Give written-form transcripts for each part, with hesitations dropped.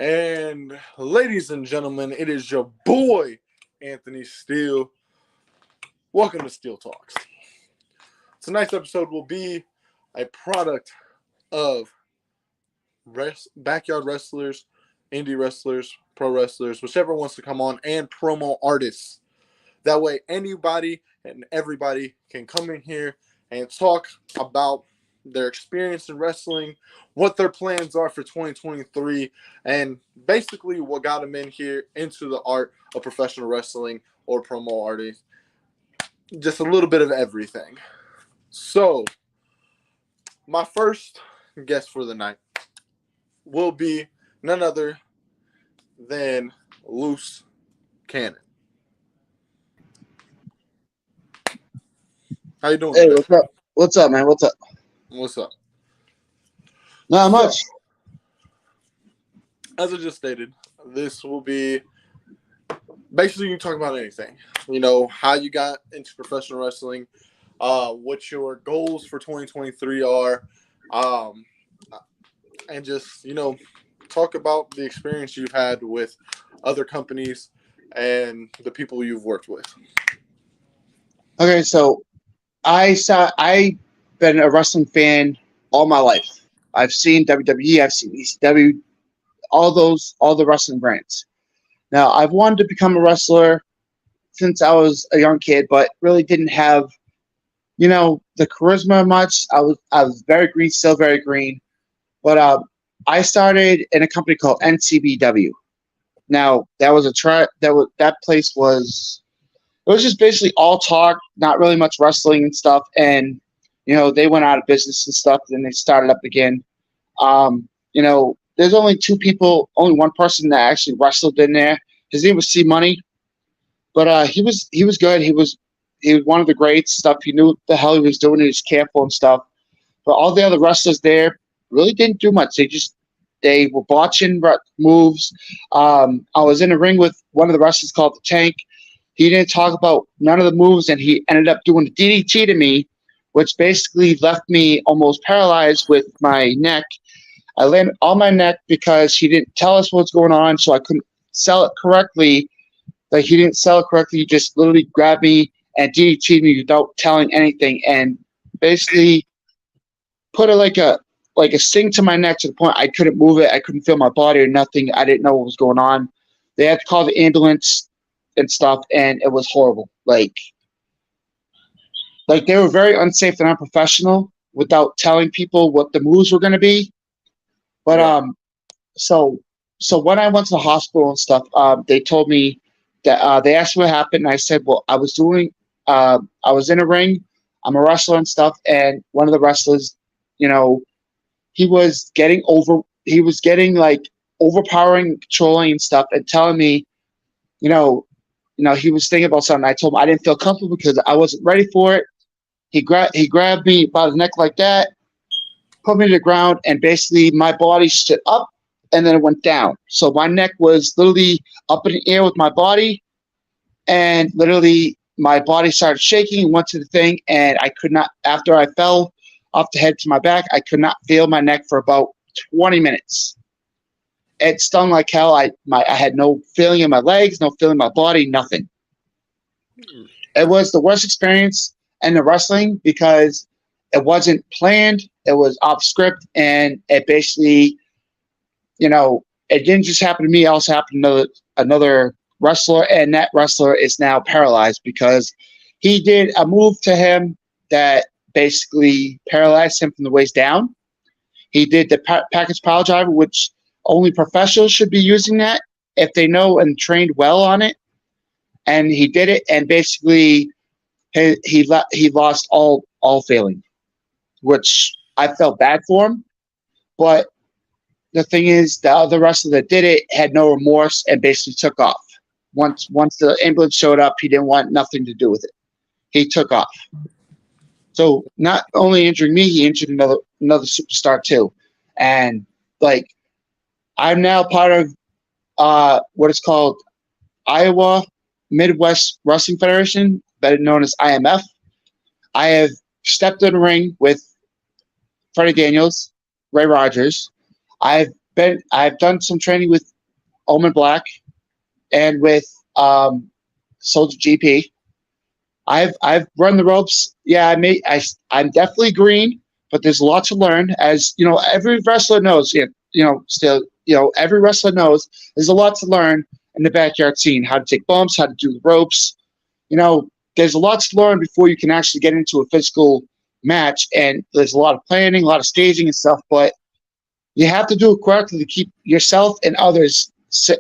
And ladies and gentlemen, it is your boy, Anthony Steele. Welcome to Steele Talks. Tonight's episode will be a product of backyard wrestlers, indie wrestlers, pro wrestlers, whichever wants to come on, and promo artists. That way, anybody and everybody can come in here and talk about their experience in wrestling, what their plans are for 2023, and basically what got them in here into the art of professional wrestling or promo artists. Just a little bit of everything. So, my first guest for the night will be none other than Loose Cannon. How you doing? Hey, today? what's up? What's up, man? What's up? What's up? Not much. As I just stated, this will be basically you can talk about anything. You know, how you got into professional wrestling, what your goals for 2023 are, and just, talk about the experience you've had with other companies and the people you've worked with. Okay, so I've been a wrestling fan all my life. I've seen WWE, I've seen ECW, all the wrestling brands. Now, I've wanted to become a wrestler since I was a young kid, but really didn't have, the charisma much. I was very green, still very green. But I started in a company called NCBW. Now, that was that place was just basically all talk, not really much wrestling and stuff. And, they went out of business and stuff, then they started up again. There's only only one person that actually wrestled in there. His name was C Money. But he was good. He was one of the greats stuff. He knew what the hell he was doing. He was careful and stuff. But all the other wrestlers there really didn't do much. They were botching moves. I was in a ring with one of the wrestlers called the Tank. He didn't talk about none of the moves, and he ended up doing a DDT to me, which basically left me almost paralyzed with my neck. I landed on my neck because he didn't tell us what's going on, so I couldn't sell it correctly. Like, he didn't sell it correctly. He just literally grabbed me and DDT'd me without telling anything, and basically put like a sting to my neck to the point I couldn't move it. I couldn't feel my body or nothing. I didn't know what was going on. They had to call the ambulance and stuff, and it was horrible. Like they were very unsafe and unprofessional without telling people what the moves were going to be. But so when I went to the hospital and stuff, they told me that they asked me what happened, and I said, well, I was in a ring. I'm a wrestler and stuff, and one of the wrestlers, he was getting like overpowering, controlling and stuff, and telling me, he was thinking about something. I told him I didn't feel comfortable because I wasn't ready for it. He grabbed me by the neck like that, put me to the ground, and basically my body stood up and then it went down. So my neck was literally up in the air with my body, and literally my body started shaking, went to the thing, and I could not, after I fell off the head to my back, I could not feel my neck for about 20 minutes. It stung like hell. I had no feeling in my legs, no feeling in my body, nothing. It was the worst experience in the wrestling because it wasn't planned. It was off script, and it basically, it didn't just happen to me. It also happened to another wrestler, and that wrestler is now paralyzed because he did a move to him that basically paralyzed him from the waist down. He did the package pile driver, which only professionals should be using that if they know and trained well on it. And he did it, and basically he lost all feeling, which I felt bad for him. But the thing is, the other wrestler that did it had no remorse and basically took off. Once the ambulance showed up, he didn't want nothing to do with it. He took off. So not only injuring me, he injured another superstar too. And I'm now part of what is called Iowa Midwest Wrestling Federation, better known as IMF. I have stepped in the ring with Freddie Daniels, Ray Rogers. I've I've done some training with Omen Black and with Soldier GP. I've run the ropes. Yeah, I'm definitely green, but there's a lot to learn. As you know, every wrestler knows. Still, every wrestler knows there's a lot to learn in the backyard scene. How to take bumps, how to do the ropes. There's a lot to learn before you can actually get into a physical match, and there's a lot of planning, a lot of staging and stuff. But you have to do it correctly to keep yourself and others, safe.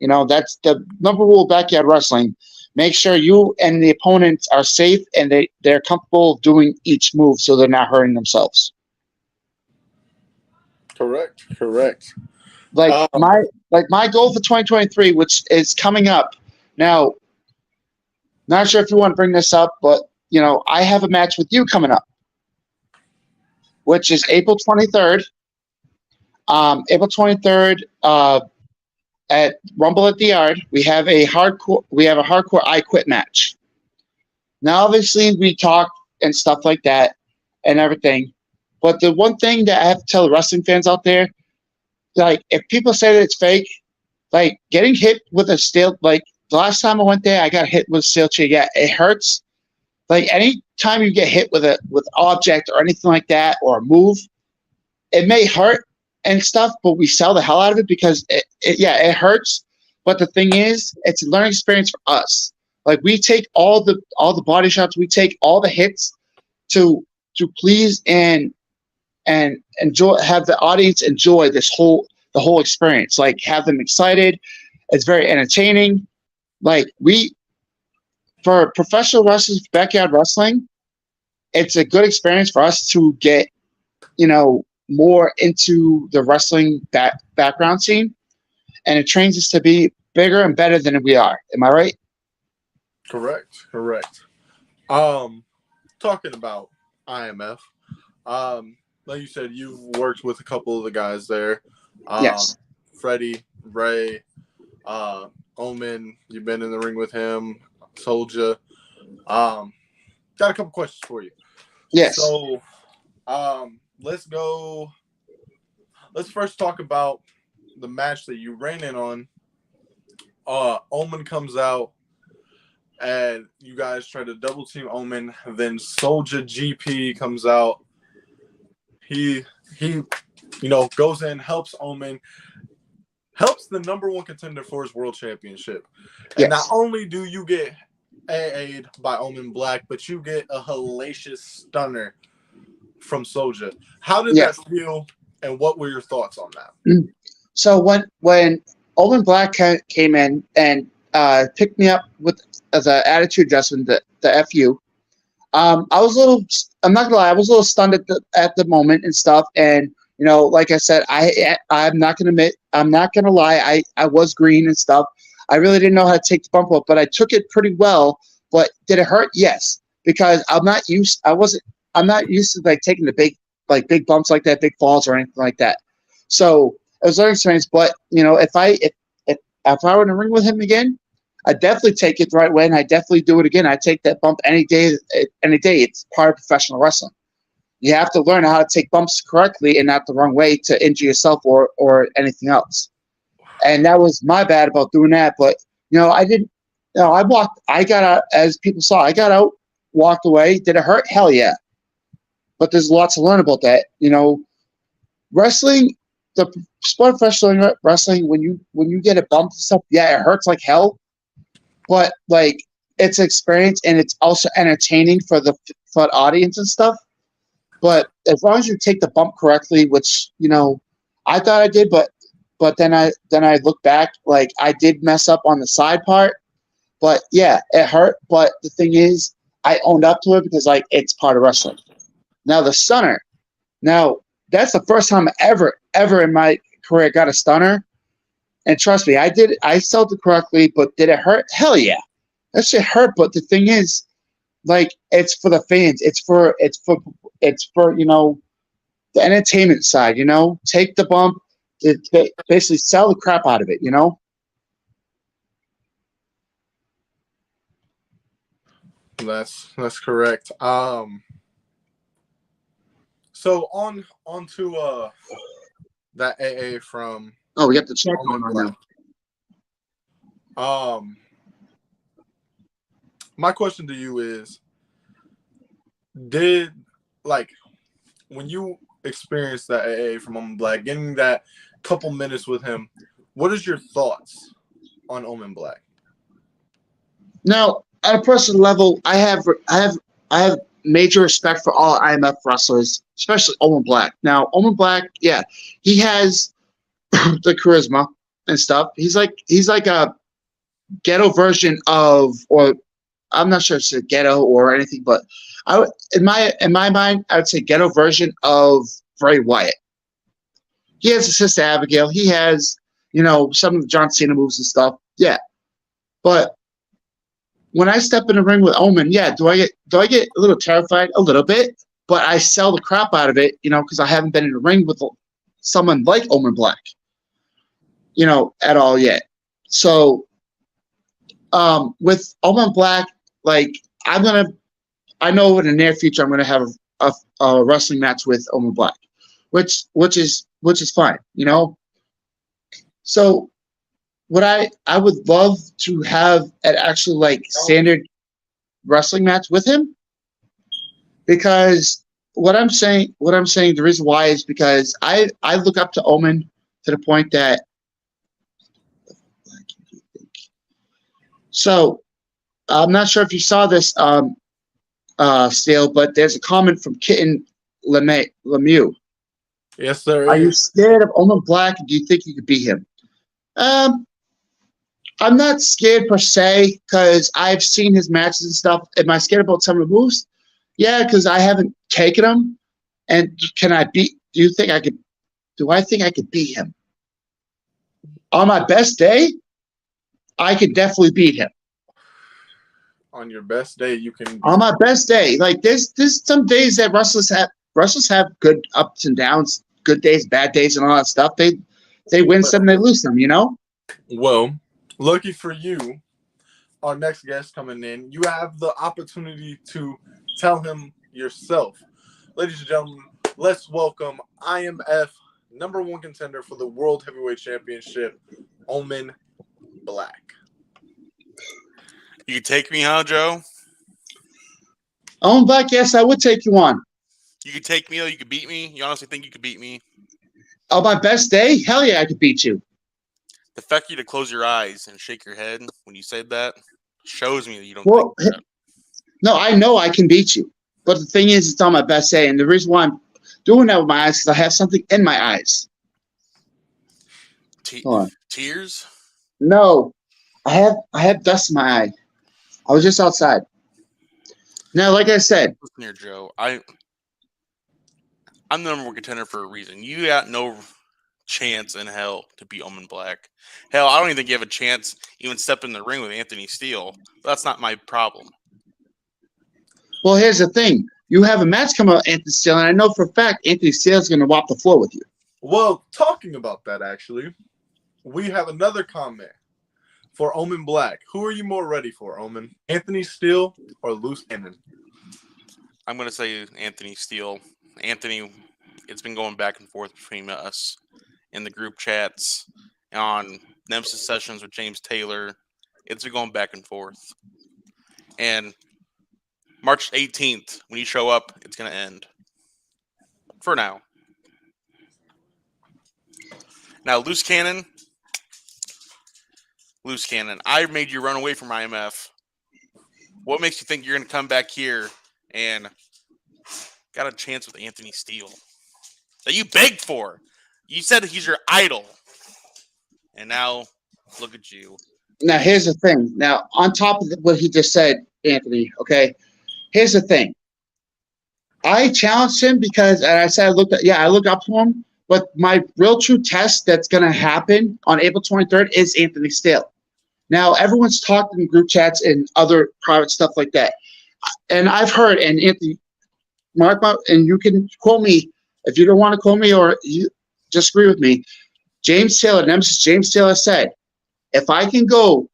That's the number rule of backyard wrestling. Make sure you and the opponents are safe and they're comfortable doing each move so they're not hurting themselves. Correct. Like Um, my goal for 2023, which is coming up now. Not sure if you want to bring this up, but I have a match with you coming up, which is April 23rd. April 23rd at Rumble at the Yard. We have a hardcore I Quit match. Now, obviously, we talk and stuff like that and everything. But the one thing that I have to tell the wrestling fans out there, like, if people say that it's fake, like, getting hit with a steel, like, the last time I went there, I got hit with a steel chair. Yeah, it hurts. Like, any time you get hit with object or anything like that or a move, it may hurt and stuff, but we sell the hell out of it because it hurts. But the thing is, it's a learning experience for us. Like, we take all the body shots, we take all the hits to please and enjoy, have the audience enjoy the whole experience. Like, have them excited. It's very entertaining. Like, for professional wrestlers, backyard wrestling, it's a good experience for us to get more into the wrestling background scene, and it trains us to be bigger and better than we are. Am I right? correct. Talking about IMF, like you said, you've worked with a couple of the guys there. Yes. Freddie, Ray, Omen, you've been in the ring with him, Soldier. Got a couple questions for you. Yes. So, let's go. Let's first talk about the match that you ran in on. Omen comes out, and you guys try to double team Omen. Then Soldier GP comes out. He goes in, helps Omen, helps the number one contender for his world championship. And not Yes. only do you get AA'd by Omen Black, but you get a hellacious stunner from Soldier. How did that Yes. feel, and what were your thoughts on that? So when Owen Black came in and picked me up with as an attitude adjustment, the FU, I was a little. I'm not gonna lie, I was a little stunned at the moment and stuff. And like I said, I'm not gonna admit, I'm not gonna lie, I was green and stuff. I really didn't know how to take the bump up, but I took it pretty well. But did it hurt? Yes, because I'm not used. I'm not used to like taking the big bumps like that, big falls or anything like that. So it was a learning experience. But if I were to ring with him again, I definitely take it the right way, and I definitely do it again. I take that bump any day. Any day, it's part of professional wrestling. You have to learn how to take bumps correctly and not the wrong way to injure yourself or anything else. And that was my bad about doing that. But I didn't. I walked. I got out, as people saw. I got out, walked away. Did it hurt? Hell yeah. But there's lots to learn about that. Wrestling, the sport of professional wrestling, when you get a bump and stuff, yeah, it hurts like hell. But like, it's experience and it's also entertaining for the audience and stuff. But as long as you take the bump correctly, which I thought I did, but then I look back, like I did mess up on the side part. But yeah, it hurt. But the thing is, I owned up to it because like it's part of wrestling. Now the stunner. Now that's the first time ever in my career I got a stunner. And trust me, I did. I sold it correctly, but did it hurt? Hell yeah, that shit hurt. But the thing is, like, it's for the fans. It's for the entertainment side. Take the bump, basically sell the crap out of it. That's correct. So on to that AA from Oh, we got the chat going Omen on Black. now. My question to you is, did like when you experienced that AA from Omen Black, getting that couple minutes with him, what is your thoughts on Omen Black? Now, at a personal level, I have major respect for all IMF wrestlers, especially Omen Black. Now, Omen Black, yeah, he has the charisma and stuff. He's like a ghetto version of, or I'm not sure if it's a ghetto or anything, but in my mind, I would say ghetto version of Bray Wyatt. He has a sister Abigail. He has, some of the John Cena moves and stuff. Yeah, but when I step in the ring with Omen, yeah, do I get a little terrified? A little bit, but I sell the crap out of it, because I haven't been in the ring with someone like Omen Black, at all yet. So, with Omen Black, like I know in the near future I'm gonna have a wrestling match with Omen Black, which is fine, So what I would love to have an actual like standard wrestling match with him, because what I'm saying, the reason why is because I look up to Omen to the point that. So I'm not sure if you saw this, Steele, but there's a comment from Kitten Lemieux. Yes, sir. Are you scared of Omen Black? Do you think you could beat him? I'm not scared per se because I've seen his matches and stuff. Am I scared about some of the moves? Yeah, because I haven't taken them. And can I beat? Do you think I could? Do I think I could beat him? On my best day, I could definitely beat him. On your best day, you can. On my best day, like there's some days that wrestlers have good ups and downs, good days, bad days, and all that stuff. They win some, they lose some, Well, lucky for you, our next guest coming in, you have the opportunity to tell him yourself. Ladies and gentlemen, let's welcome IMF #1 contender for the World Heavyweight Championship, Omen Black. You could take me, huh, Joe? Omen Black, yes, I would take you on. You could take me, though. You could beat me. You honestly think you could beat me? On my best day, hell yeah, I could beat you. The fact you to close your eyes and shake your head when you said that shows me that you don't think that. No, I know I can beat you. But the thing is, it's on my best day. And the reason why I'm doing that with my eyes is because I have something in my eyes. Tears? No. I have dust in my eye. I was just outside. Now, like I said. Listen here, Joe. I'm the #1 contender for a reason. You got no chance in hell to beat Omen Black. Hell, I don't even think you have a chance even step in the ring with Anthony Steele. That's not my problem. Well, here's the thing. You have a match coming up with Anthony Steele, and I know for a fact Anthony Steele is going to whop the floor with you. Well, talking about that, actually, we have another comment for Omen Black. Who are you more ready for, Omen? Anthony Steele or Loose Cannon? I'm going to say Anthony Steele. Anthony, it's been going back and forth between us in the group chats, on Nemesis sessions with James Taylor. It's been going back and forth. And March 18th, when you show up, it's going to end. For now. Now, Loose Cannon, I made you run away from IMF. What makes you think you're going to come back here and got a chance with Anthony Steele that you begged for? You said he's your idol. And now, look at you. Now, here's the thing. Now, on top of what he just said, Anthony, okay, here's the thing. I challenged him because, and I said, I looked up to him, but my real true test that's going to happen on April 23rd is Anthony Steele. Now, everyone's talked in group chats and other private stuff like that. And I've heard, and Anthony, Mark, and you can quote me if you don't want to quote me or you disagree with me. James Taylor, Nemesis James Taylor said, if I can go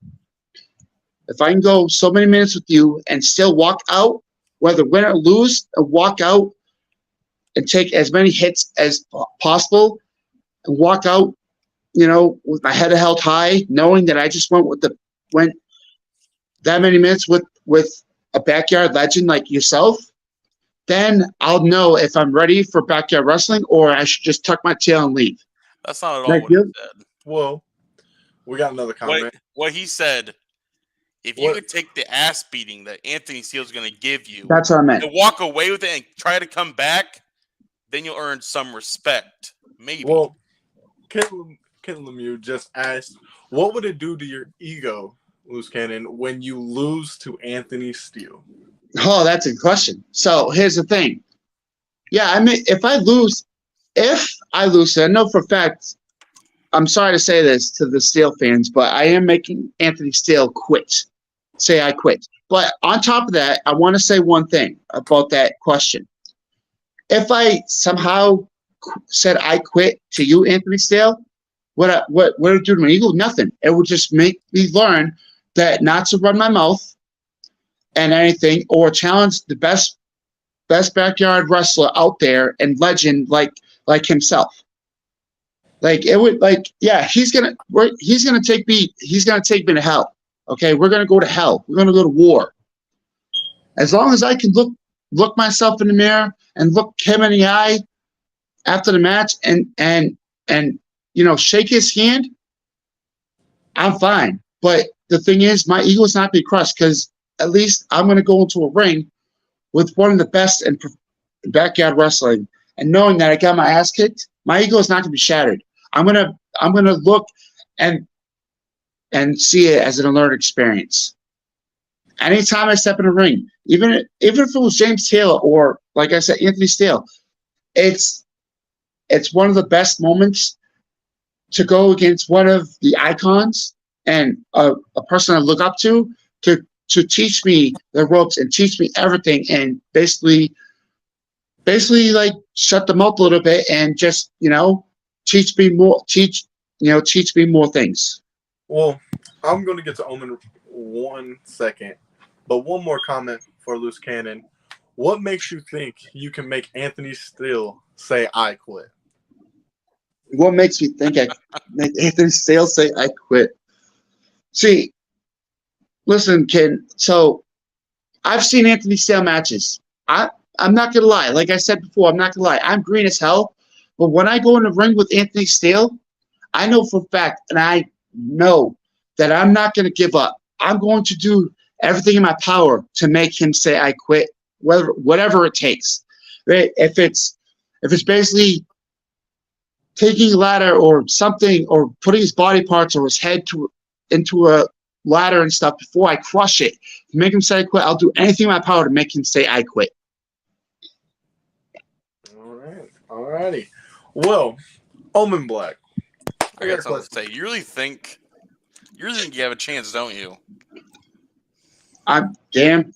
so many minutes with you and still walk out, whether win or lose, and walk out and take as many hits as possible, and walk out, with my head held high, knowing that I just went that many minutes with a backyard legend like yourself, then I'll know if I'm ready for backyard wrestling or I should just tuck my tail and leave. That's not at all Like what he you? said. Well, we got another comment. What he said, if you could take the ass beating that Anthony Steele's going to give you That's what I meant. and walk away with it and try to come back, then you'll earn some respect. Maybe. Well, Ken Lemieux just asked, what would it do to your ego, Loose Cannon, when you lose to Anthony Steele? Oh, that's a good question. So here's the thing. Yeah, I mean, if I lose, I know for a fact, I'm sorry to say this to the Steele fans, but I am making Anthony Steele quit. Say I quit. But on top of that, I want to say one thing about that question. If I somehow said I quit to you, Anthony Steele, what would it do to my ego? Nothing. It would just make me learn that not to run my mouth and anything or challenge the best backyard wrestler out there and legend like himself. Like it would he's gonna take me to hell. Okay, we're gonna go to hell. We're gonna go to war. As long as I can look myself in the mirror and look him in the eye after the match and shake his hand, I'm fine. But the thing is, my ego is not being crushed because at least I'm going to go into a ring with one of the best in backyard wrestling, and knowing that I got my ass kicked, my ego is not going to be shattered. I'm gonna look and see it as an alert experience. Anytime I step in a ring, even if it was James Taylor or, like I said, Anthony Steele, it's one of the best moments to go against one of the icons and a person I look up to teach me the ropes and teach me everything and basically like shut the mouth a little bit and just teach me more things. Well, I'm going to get to Omen 1 second, but one more comment for Loose Cannon. What makes you think you can make Anthony Steele say I quit? What makes me think I make Anthony Steele say I quit? See, listen, Ken. So I've seen Anthony Steele matches. I'm not gonna lie. Like I said before, I'm not gonna lie. I'm green as hell. But when I go in the ring with Anthony Steele, I know for a fact, and I know that I'm not gonna give up. I'm going to do everything in my power to make him say I quit, whatever it takes. Right? If it's basically taking a ladder or something, or putting his body parts or his head into a ladder and stuff before I crush it to make him say I quit, I'll do anything in my power to make him say I quit. All righty. Well, Omen Black. I got something to say. You really think you have a chance, don't you? I'm damn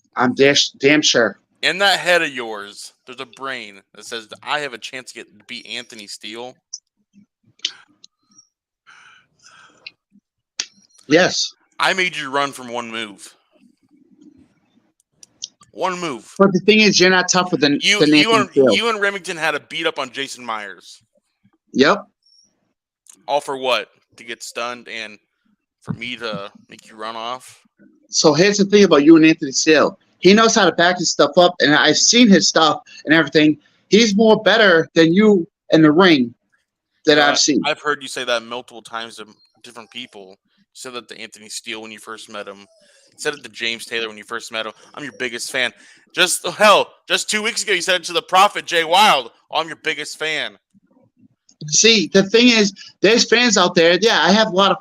sure. In that head of yours, there's a brain that says that I have a chance to beat Anthony Steele. Yes. I made you run from one move. One move. But the thing is, you're not tougher than you and Remington had a beat up on Jason Myers. Yep. All for what? To get stunned and for me to make you run off? So here's the thing about you and Anthony Steele. He knows how to back his stuff up, and I've seen his stuff and everything. He's more better than you in the ring that I've seen. I've heard you say that multiple times to different people. You said that to Anthony Steele when you first met him. You said it to James Taylor when you first met him. I'm your biggest fan. Just 2 weeks ago, you said it to the Prophet Jay Wilde. I'm your biggest fan. See, the thing is, there's fans out there. Yeah, I have a lot of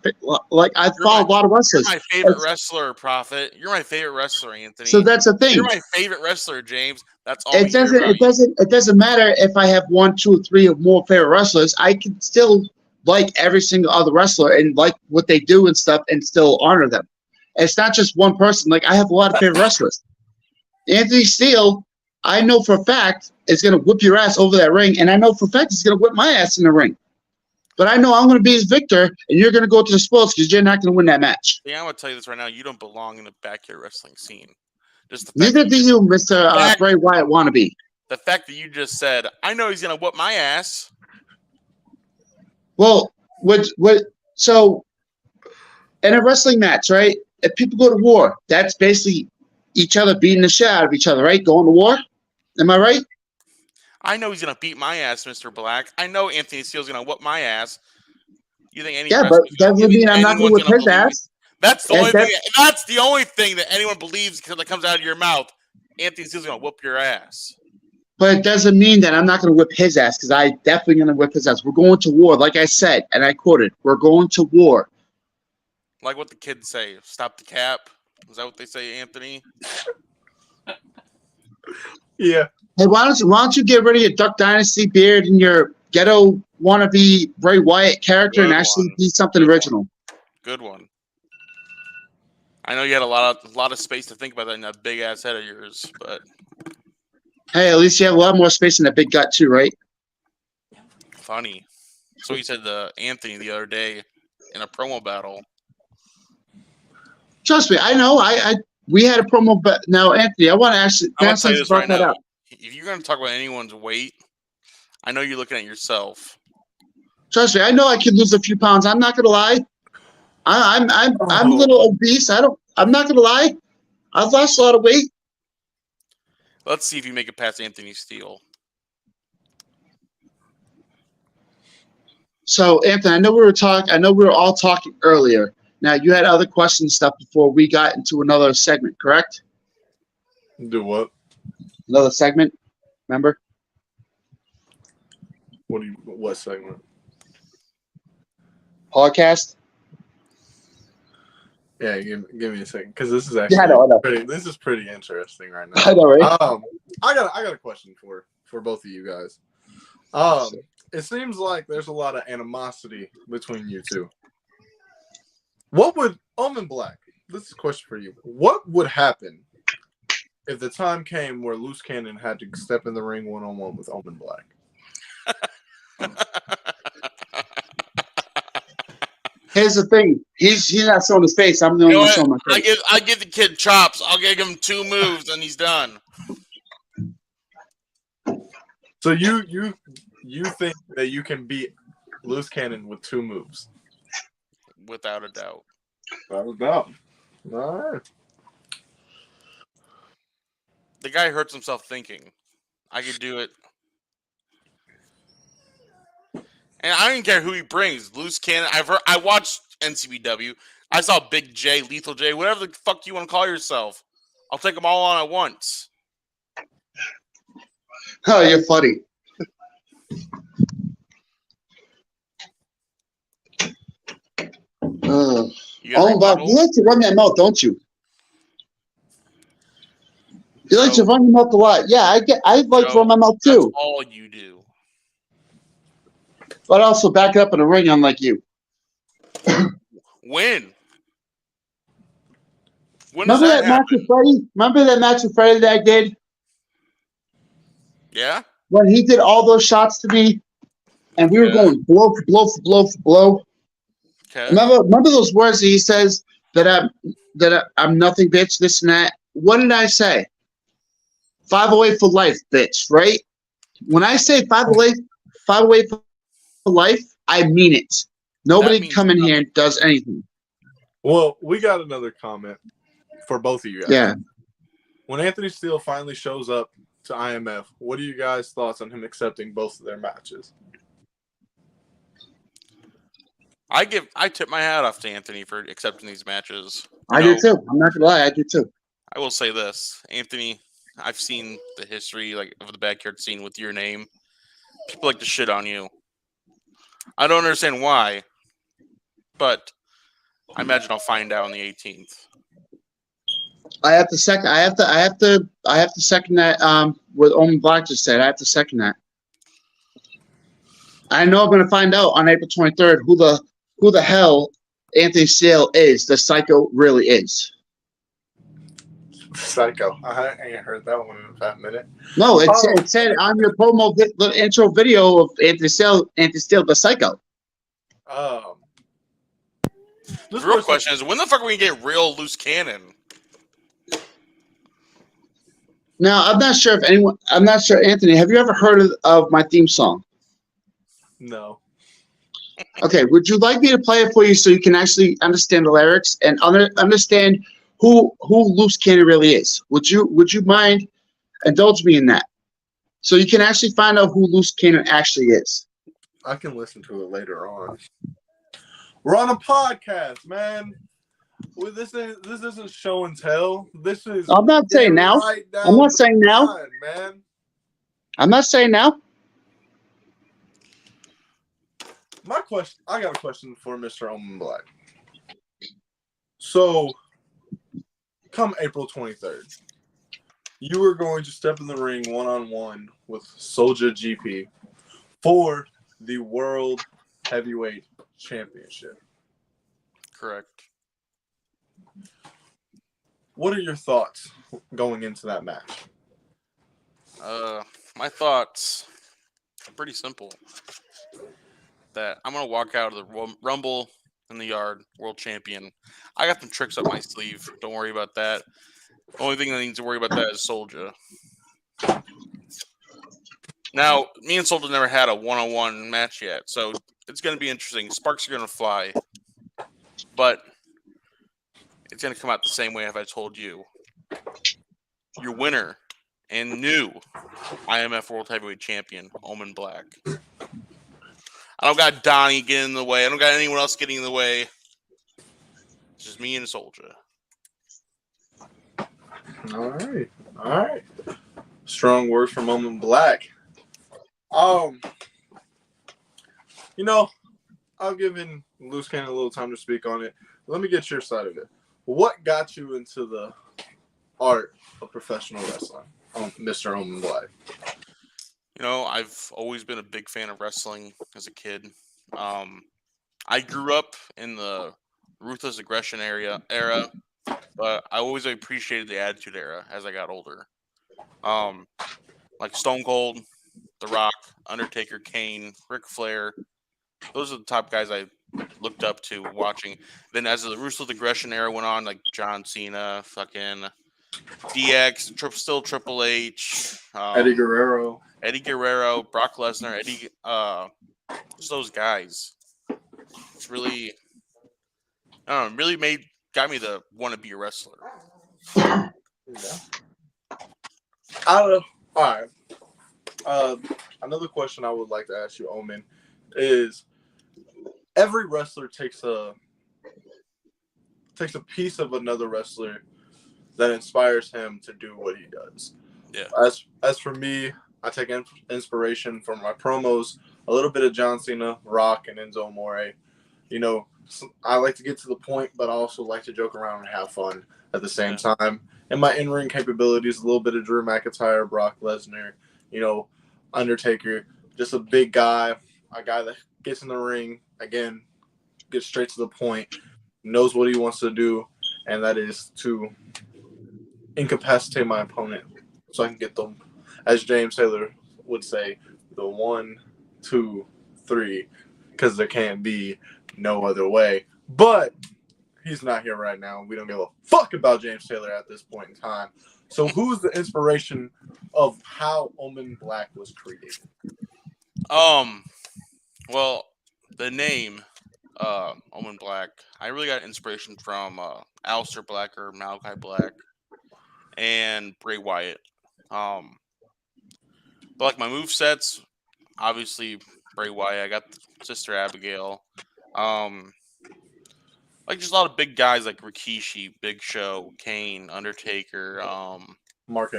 I follow a lot of wrestlers. You're my favorite wrestler, Prophet. You're my favorite wrestler, Anthony. So that's the thing. You're my favorite wrestler, James. That's all. It doesn't matter if I have 1, 2, or 3 or more favorite wrestlers. I can still like every single other wrestler and like what they do and stuff, and still honor them. It's not just one person. Like I have a lot of favorite wrestlers. Anthony Steele, I know for a fact, is going to whip your ass over that ring, and I know for a fact he's going to whip my ass in the ring. But I know I'm going to be his victor, and you're going to go to the sports because you're not going to win that match. Yeah, I'm going to tell you this right now. You don't belong in the backyard wrestling scene. Neither do you, Mr. Bray Wyatt wannabe. The fact that you just said, I know he's going to whip my ass. Well, so in a wrestling match, right? If people go to war, that's basically each other beating the shit out of each other, right? Going to war. Am I right? I know he's gonna beat my ass, Mr. Black. I know Anthony Steele's gonna whoop my ass. You think any Yeah, but wrestler's gonna, doesn't mean I'm not going to anyone's whip gonna his believe it? ass. That's the And only thing. that's That's the only thing that anyone believes that comes out of your mouth. Anthony Steele's gonna whoop your ass. But it doesn't mean that I'm not going to whip his ass because I definitely going to whip his ass. We're going to war, like I said, and I quoted, "We're going to war." Like what the kids say. Stop the cap. Is that what they say, Anthony? Yeah. Hey, why don't you get rid of your Duck Dynasty beard and your ghetto wannabe Bray Wyatt character and Good actually one. be something Good original? Good one. I know you had a lot of space to think about that in that big ass head of yours, but Hey, at least you have a lot more space in that big gut too, right? funny. So you said to Anthony the other day in a promo battle. Trust me, I know. We had a promo, but now Anthony, I want to ask. I'm gonna tell you this brought right that now. up. If you're gonna talk about anyone's weight, I know you're looking at yourself. Trust me, I know I can lose a few pounds. I'm not gonna lie. I'm a little obese. I'm not gonna lie. I've lost a lot of weight. Let's see if you make it past Anthony Steele. So Anthony, I know we were all talking earlier. Now you had other questions and stuff before we got into another segment, correct? Do what? Another segment. Remember? What segment? Podcast. Yeah, give me a second, because this is actually I know. this is pretty interesting right now. I know, right? I got a question for both of you guys. It seems like there's a lot of animosity between you two. What would Omen Black? This is a question for you. What would happen if the time came where Loose Cannon had to step in the ring one-on-one with Omen Black? Here's the thing. He's not showing his face. I'm the only one showing my face. I give the kid chops. I'll give him 2 moves and he's done. So you think that you can beat Loose Cannon with 2 moves? Without a doubt. Without a doubt. All right. The guy hurts himself thinking, I could do it. And I don't care who he brings. Loose Cannon. I watched NCBW. I saw Big J, Lethal J, whatever the fuck you want to call yourself. I'll take them all on at once. Oh, you're funny. Bob, you like to run that mouth, don't you? You like to run your mouth a lot. Yeah, I like to run my mouth too. That's all you do. But also back up in the ring, unlike you. When? Remember that match with Freddie? Remember that match with Freddie that I did? Yeah. When he did all those shots to me, and we were going blow for blow for blow for blow. Okay. Remember those words that he says that I'm nothing, bitch, this and that. What did I say? 508 for life, bitch. Right? When I say 508 for life, I mean it. Nobody can come in here and does anything. Well, we got another comment for both of you guys. Yeah. When Anthony Steele finally shows up to IMF, what are you guys' thoughts on him accepting both of their matches? I tip my hat off to Anthony for accepting these matches. I do too. I'm not gonna lie, I do too. I will say this, Anthony. I've seen the history of the backyard scene with your name. People like to shit on you. I don't understand why, but I imagine I'll find out on the 18th. I have to second that. What Omen Black just said. I have to second that. I know I'm going to find out on April 23rd who the hell Anthony Steele is. The psycho really is. Psycho. I ain't heard that one in a minute. No, it said on your promo the intro video of Anthony Steele, the psycho. The real question is, when the fuck are we gonna get real Loose Cannon? Now, I'm not sure, Anthony, have you ever heard of my theme song? No. Okay, would you like me to play it for you so you can actually understand the lyrics and understand who Loose Cannon really is? Would you mind indulge me in that so you can actually find out who Loose Cannon actually is? I can listen to it later on. We're on a podcast, man. Well, this isn't show and tell. This is I'm not saying now. right I'm down not the saying now. line, man. I'm not saying now. I got a question for Mr. Omen Black. So, come April 23rd, you are going to step in the ring one-on-one with Soulja GP for the World Heavyweight Championship. Correct. What are your thoughts going into that match? My thoughts are pretty simple. That I'm gonna walk out of the Rumble in the yard, world champion. I got some tricks up my sleeve. Don't worry about that. The only thing I need to worry about that is Soulja. Now, me and Soulja never had a one-on-one match yet, so it's gonna be interesting. Sparks are gonna fly, but it's gonna come out the same way if I told you. Your winner and new IMF World Heavyweight Champion, Omen Black. I don't got Donnie getting in the way. I don't got anyone else getting in the way. It's just me and Soulja. All right. Strong words from Omen Black. I've given Loose Cannon a little time to speak on it. Let me get your side of it. What got you into the art of professional wrestling, Mr. Omen Black? I've always been a big fan of wrestling as a kid. I grew up in the ruthless aggression era, but I always appreciated the attitude era as I got older. Like Stone Cold, The Rock, Undertaker, Kane, Ric Flair. Those are the top guys I looked up to watching. Then as the ruthless aggression era went on, like John Cena, fucking DX, still Triple H, Eddie Guerrero, Brock Lesnar, just those guys. It's really, I don't know, really got me to want to be a wrestler. Yeah. All right. Another question I would like to ask you, Omen, is every wrestler takes a piece of another wrestler that inspires him to do what he does. Yeah. As for me, I take inspiration from my promos, a little bit of John Cena, Rock, and Enzo Amore. I like to get to the point, but I also like to joke around and have fun at the same time. And my in-ring capabilities, a little bit of Drew McIntyre, Brock Lesnar, Undertaker, just a big guy, a guy that gets in the ring, again, gets straight to the point, knows what he wants to do, and that is to incapacitate my opponent so I can get them, as James Taylor would say, the 1, 2, 3, because there can't be no other way. But he's not here right now. We don't give a fuck about James Taylor at this point in time. So who's the inspiration of how Omen Black was created? Well, the name Omen Black, I really got inspiration from Aleister Black or Malachi Black and Bray Wyatt. But like my movesets, obviously Bray Wyatt. I got Sister Abigail. Like just a lot of big guys like Rikishi, Big Show, Kane, Undertaker, Mark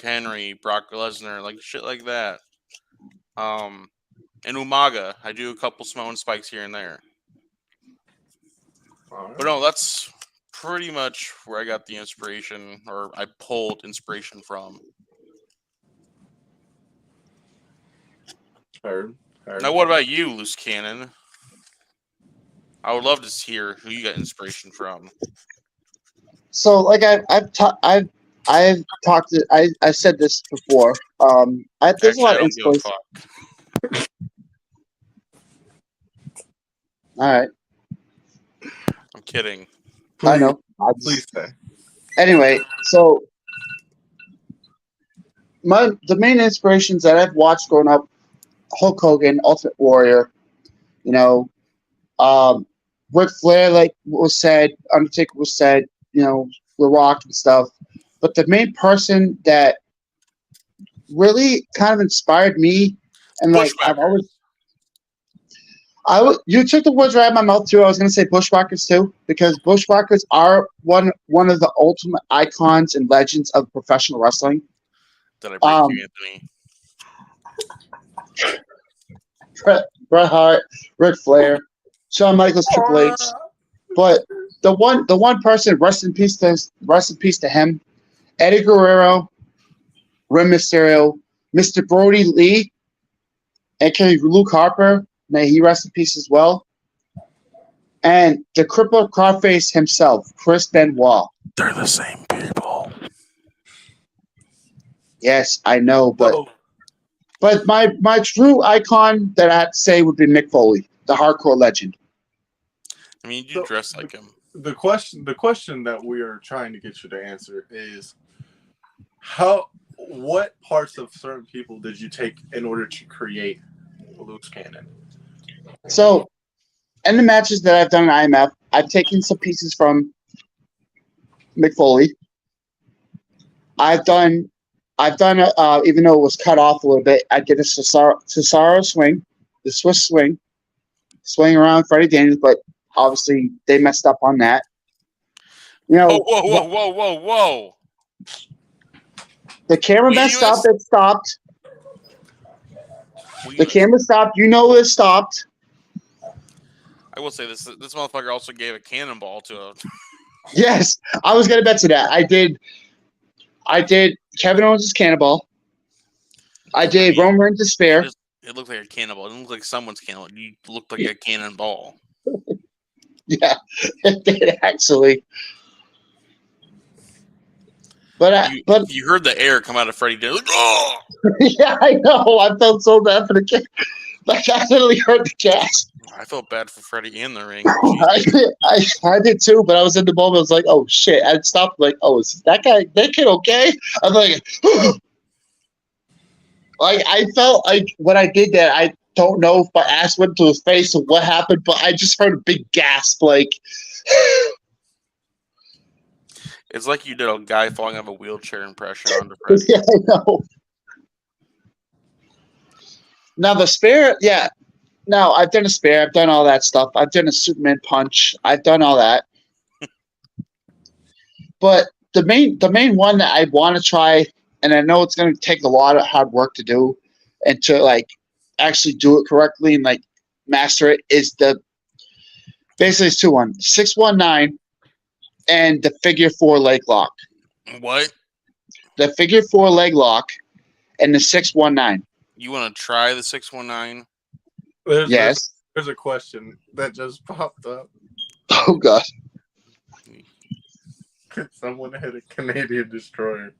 Henry, Brock Lesnar, like shit like that. And Umaga. I do a couple Samoan spikes here and there. Right. But no, that's pretty much where I got the inspiration, or I pulled inspiration from. Heard. Now, what about you, Loose Cannon? I would love to hear who you got inspiration from. So, like I've said this before. There's a lot of inspiration. All right. I'm kidding. I know. Please say. Anyway, so the main inspirations that I've watched growing up: Hulk Hogan, Ultimate Warrior, You know, Ric Flair, like was said, Undertaker was said, you know, The Rock and stuff. But the main person that really kind of inspired me, and like I've Bushwhacker. always, you took the words right out of my mouth too. I was going to say Bushwhackers too, because Bushwhackers are one of the ultimate icons and legends of professional wrestling. Did I break you, Anthony? Bret Hart, Ric Flair, Shawn Michaels, Triple H. But the one person, rest in peace to him, Eddie Guerrero, Rey Mysterio, Mr. Brody Lee, aka Luke Harper, may he rest in peace as well. And the crippled crowface himself, Chris Benoit. They're the same people. Yes, I know, but my true icon that I have to say would be Mick Foley, the hardcore legend. I mean, you dress like him. The question that we are trying to get you to answer is what parts of certain people did you take in order to create a loose cannon? So, in the matches that I've done in IMF, I've taken some pieces from Mick Foley. I've done even though it was cut off a little bit, I did a Cesaro swing, the Swiss swing around Freddie Daniels, but obviously they messed up on that. You know, Whoa. The camera messed up. It stopped. The camera stopped. You know it stopped. I will say this motherfucker also gave a cannonball to a... Yes, I was gonna bet to that. I did Kevin Owens' cannonball. I did Roman Reigns' spear. It looked like a cannonball. It didn't look like someone's cannonball. You looked like a cannonball. Yeah, it did actually. But you heard the air come out of Freddie Daniels. Like, oh! Yeah, I know. I felt so bad for the kid. Like I literally heard the gas. I felt bad for Freddie in the ring. I did too, but I was in the moment. I was like, "Oh shit!" I stopped. Like, "Oh, is that kid okay?" I'm like, like I felt like when I did that. I don't know if my ass went to his face or what happened, but I just heard a big gasp. Like, it's like you did a guy falling out of a wheelchair impression onto Freddie. Yeah, I know. Now the spear, yeah. Now I've done a spear. I've done all that stuff. I've done a Superman punch. I've done all that. But the main one that I want to try, and I know it's going to take a lot of hard work to do, and to like actually do it correctly and like master it, is basically it's 2-1, 619, and the figure 4 leg lock. What? The figure 4 leg lock and the 619. You want to try the 619? Yes. There's a question that just popped up. Oh god. Could someone hit a Canadian destroyer?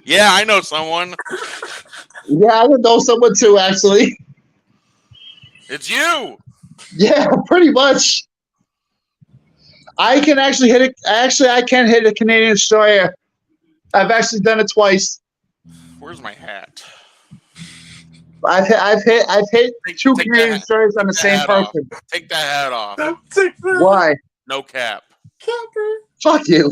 Yeah, I know someone. Yeah, I would know someone too, actually. It's you. Yeah, pretty much. I can actually hit it. Actually, I can hit a Canadian destroyer. I've actually done it twice. Where's my hat? I've hit two Canadian destroyers on the same person. Take that hat off. Why? No cap. Capper. Fuck you.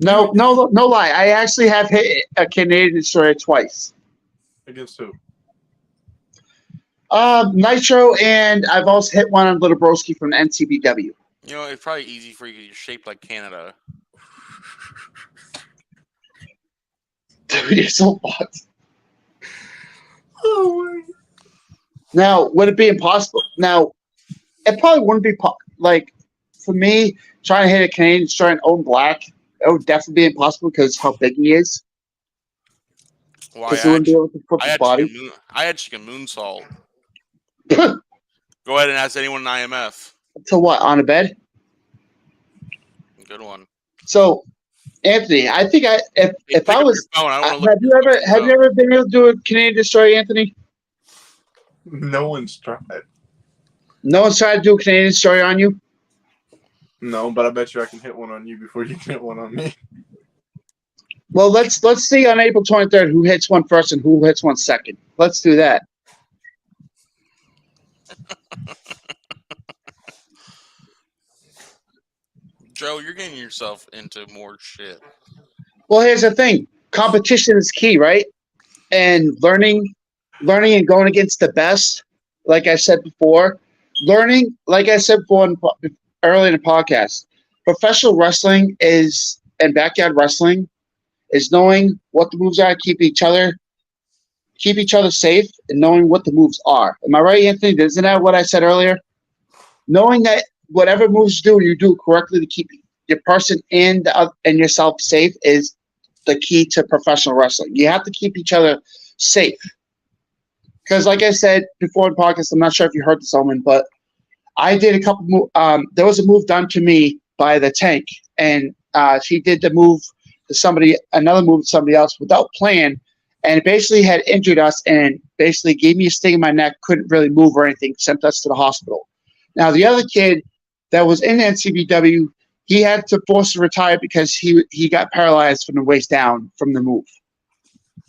No lie. I actually have hit a Canadian destroyer twice. Against who? Nitro, and I've also hit one on Little Broski from the NCBW. You know, it's probably easy for you to get shaped like Canada. Dude, you're so fucked. Oh my. Now, would it be impossible? Now, it probably wouldn't be like for me trying to hit a Canadian destroyer in own black. It would definitely be impossible because how big he is. Well, Because he wouldn't be able to put his body. I had chicken moonsault. Go ahead and ask anyone in IMF. To what? On a bed? Good one. So, Anthony, I think if I was, have you ever been able to do a Canadian destroyer, Anthony? No one's tried. No one's tried to do a Canadian destroyer on you? No, but I bet you I can hit one on you before you can hit one on me. Well, let's see on April 23rd who hits one first and who hits one second. Let's do that. Joe, you're getting yourself into more shit. Well, here's the thing: competition is key, right? And learning and going against the best. Like I said before, learning. Like I said before early in the podcast, professional wrestling is and backyard wrestling is knowing what the moves are, keep each other safe, and knowing what the moves are. Am I right, Anthony? Isn't that what I said earlier? Knowing that whatever moves you do correctly to keep your person and yourself safe is the key to professional wrestling. You have to keep each other safe. Because, like I said before in the podcast, I'm not sure if you heard this, Omen, but I did a couple. There was a move done to me by the Tank, and she did the move to another move to somebody else without plan, and it basically had injured us and basically gave me a sting in my neck. Couldn't really move or anything. Sent us to the hospital. Now the other kid that was in NCBW, he had to force to retire because he got paralyzed from the waist down from the move.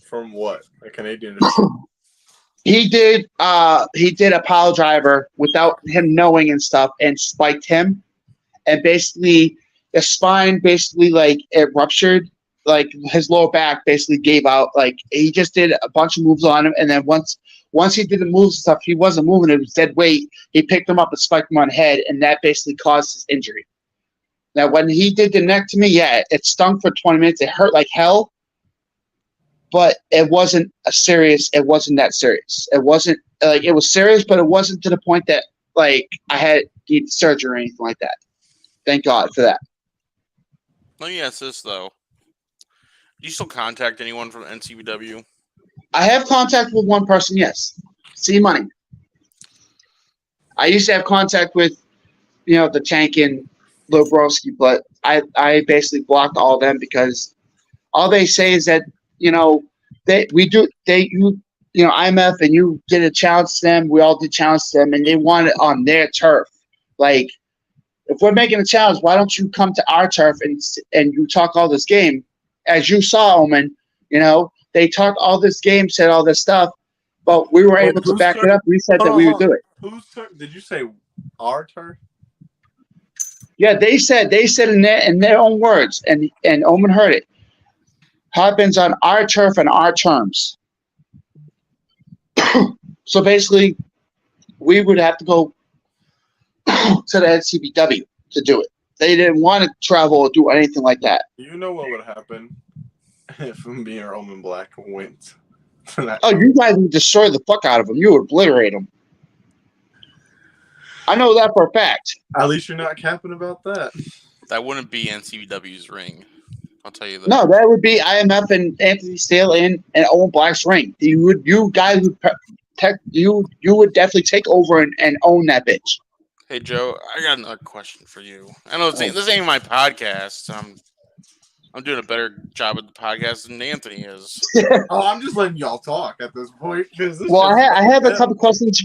From what? A Canadian? He did a pile driver without him knowing and stuff, and spiked him, and basically the spine like it ruptured, like his lower back basically gave out. Like he just did a bunch of moves on him, and then once he did the moves and stuff, he wasn't moving. It was dead weight. He picked him up and spiked him on the head, and that basically caused his injury. Now, when he did the neck to me, yeah, it stung for 20 minutes. It hurt like hell, but it wasn't It wasn't that serious. It wasn't like it was serious, but it wasn't to the point that like I had need surgery or anything like that. Thank God for that. Let me ask this though: do you still contact anyone from NCBW? I have contact with one person, yes. C Money. I used to have contact with, the Tank and Lil Broski, but I basically blocked all of them because all they say is that, IMF and you did a challenge to them, we all did challenge to them, and they want it on their turf. Like, if we're making a challenge, why don't you come to our turf and you talk all this game? As you saw, Omen, they talked all this game, said all this stuff, but we were able to back it up. We said that we would do it. Whose turf? Did you say our turf? Yeah, they said in their own words, and Omen heard it. Happens on our turf and our terms. So basically, we would have to go to the NCBW to do it. They didn't want to travel or do anything like that. You know what would happen if me or Omen Black went to that? Oh, you guys would destroy the fuck out of them. You would obliterate them. I know that for a fact. At least you're not capping about that. That wouldn't be NCBW's ring. I'll tell you that. No, that would be IMF and Anthony Steele and Owen Black's ring. You guys would definitely take over and own that bitch. Hey Joe, I got another question for you. I know this ain't my podcast. I'm doing a better job at the podcast than Anthony is. I'm just letting y'all talk at this point. I have a couple questions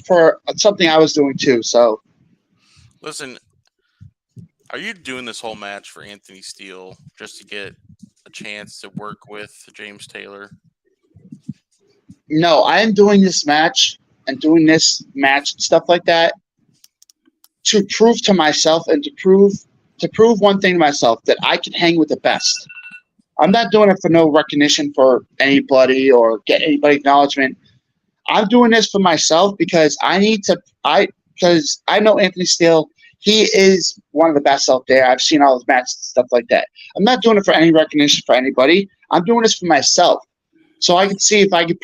for something I was doing too. So, listen, are you doing this whole match for Anthony Steele just to get a chance to work with James Taylor? No, I am doing this match and stuff like that to prove to myself and to prove one thing to myself, that I can hang with the best. I'm not doing it for no recognition for anybody or get anybody acknowledgement. I'm doing this for myself because because I know Anthony Steele. He is one of the best out there. I've seen all his matches and stuff like that. I'm not doing it for any recognition for anybody. I'm doing this for myself. So I can see if I can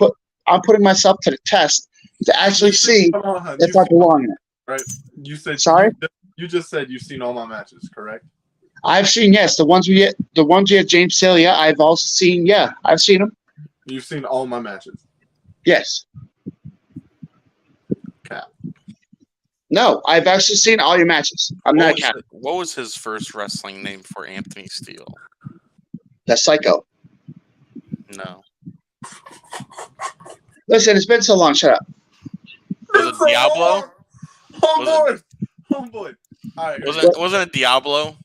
I'm putting myself to the test to actually see if I belong in it. Right. You said sorry? You just said you've seen all my matches, correct? I've seen, yes. The ones we had James Taylor, yeah. I've also seen, yeah. I've seen them. You've seen all my matches? Yes. Cap. No, I've actually seen all your matches. I'm not a cap. What was his first wrestling name for Anthony Steele? The Psycho. No. Listen, it's been so long. Shut up. Was it Diablo? Homeboy. All right. Wasn't it Diablo?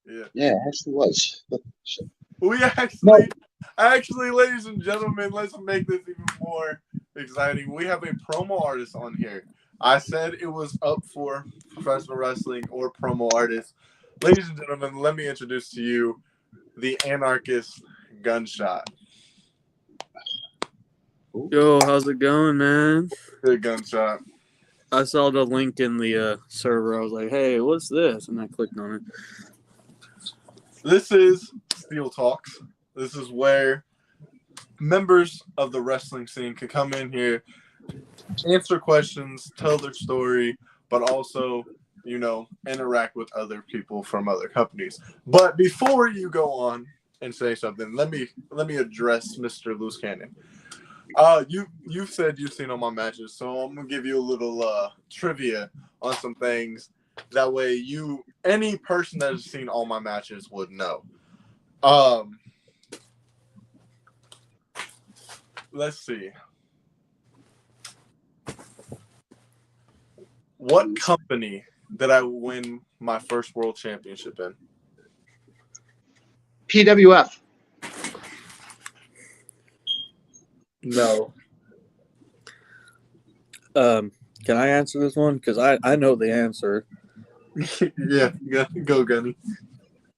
Yeah. Yeah, it actually was. We actually Actually, ladies and gentlemen, let's make this even more exciting. We have a promo artist on here. I said it was up for professional wrestling or promo artist. Ladies and gentlemen, let me introduce to you the anarchist Gunshot. Yo, how's it going, man? Good Gunshot. I saw the link in the server. I was like, hey, what's this? And I clicked on it. This is Steele Talks. This is where members of the wrestling scene can come in here, answer questions, tell their story, but also, interact with other people from other companies. But before you go on and say something, let me address Mr. Loose Cannon. You said you've seen all my matches, so I'm gonna give you a little trivia on some things. That way, any person that has seen all my matches would know. Let's see. What company did I win my first world championship in? PWF. No. Can I answer this one? Because I know the answer. Yeah, go Gunny.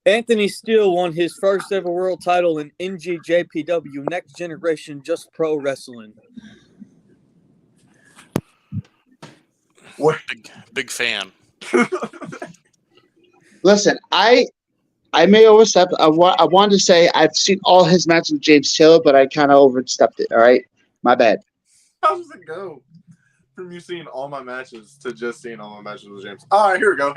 Anthony Steele won his first ever world title in NGJPW, Next Generation Just Pro Wrestling. What? Big fan. Listen, I may overstep. I wanted to say I've seen all his matches with James Taylor, but I kind of overstepped it. All right, my bad. How does it go from you seeing all my matches to just seeing all my matches with James? All right, here we go.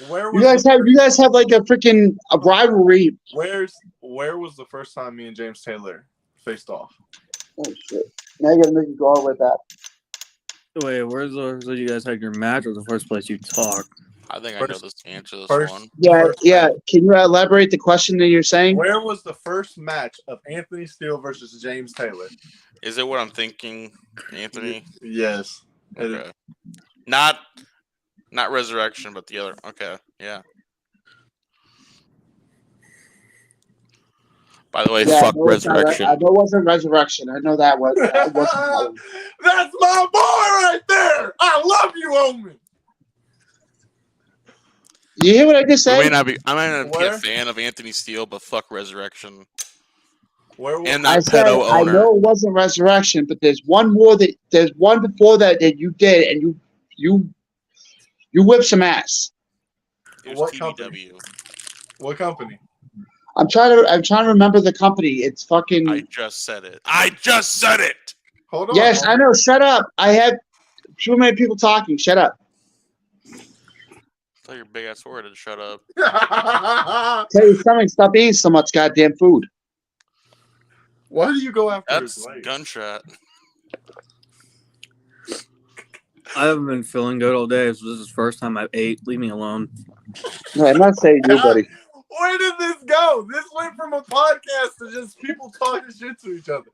Where was You guys have like a freaking rivalry. where was the first time me and James Taylor faced off? Oh shit! Now you gotta make me go all with that. Wait, where's you guys had your match or the first place you talked? I think I know this answer to this first- one. Yeah. match. Can you elaborate the question that you're saying? Where was the first match of Anthony Steele versus James Taylor? Is it what I'm thinking, Anthony? Yes. Okay. Not Resurrection, but the other. Okay, yeah. By the way, fuck Resurrection. I know it wasn't Resurrection. I know that was. That wasn't. That's my boy right there. I love you, Omen. You hear what I just I said? might not be a Where? fan of Anthony Steele, but fuck Resurrection. Where was And I that said pedo I owner. know it wasn't Resurrection, but there's one before that you did, and you whipped some ass. It was What TBW. What company? I'm trying to remember the company. It's fucking. I just said it. Hold on. Yes, I know. Shut up. I have too many people talking. Shut up. Tell your big ass word to shut up. Tell you something. Stop eating so much goddamn food. Why do you go after That's his legs? Gunshot. I haven't been feeling good all day, so this is the first time I've ate. Leave me alone. No, I'm not saying you, buddy. Where did this go? This went from a podcast to just people talking shit to each other.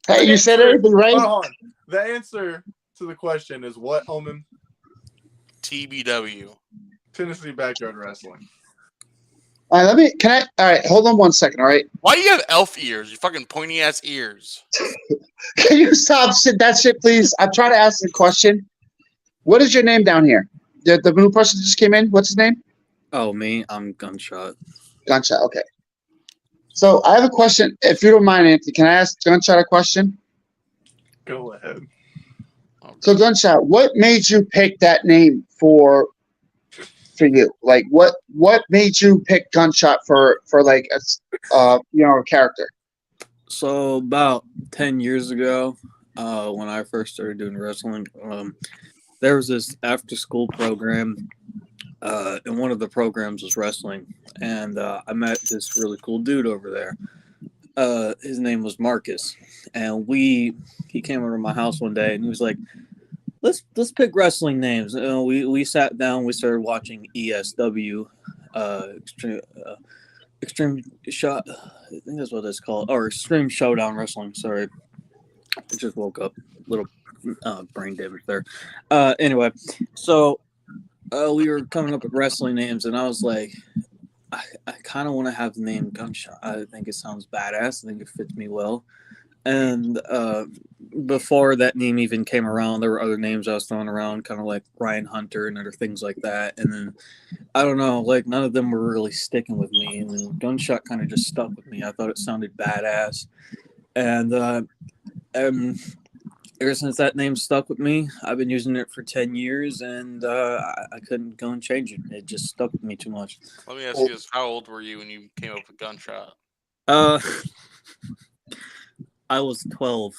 Hey, you said everything right. Hold on. The answer to the question is what, Omen? TBW. Tennessee Backyard Wrestling. All right, all right, hold on 1 second, all right? Why do you have elf ears? You fucking pointy ass ears. Can you stop that shit, please? I'm trying to ask the question. What is your name down here? The new person just came in. What's his name? Oh, me? I'm Gunshot. Gunshot, okay. So I have a question. If you don't mind, Anthony, can I ask Gunshot a question? Go ahead. Okay. So Gunshot, what made you pick that name for you? Like what made you pick Gunshot for like a character? So about 10 years ago, when I first started doing wrestling, there was this after-school program, and one of the programs was wrestling, and I met this really cool dude over there. His name was Marcus, and he came over to my house one day, and he was like, "Let's pick wrestling names." We sat down, we started watching ESW, Extreme Shot. I think that's what it's called, or Extreme Showdown Wrestling. Sorry, I just woke up. Little brain damage there. Anyway, so we were coming up with wrestling names, and I was like, I kind of want to have the name Gunshot. I think it sounds badass. I think it fits me well. And before that name even came around, there were other names I was throwing around, kind of like Ryan Hunter and other things like that. And then I don't know, like none of them were really sticking with me. And then Gunshot kind of just stuck with me. I thought it sounded badass. And ever since that name stuck with me, I've been using it for 10 years, and I couldn't go and change it. It just stuck with me too much. Let me ask you this: how old were you when you came up with Gunshot? I was 12.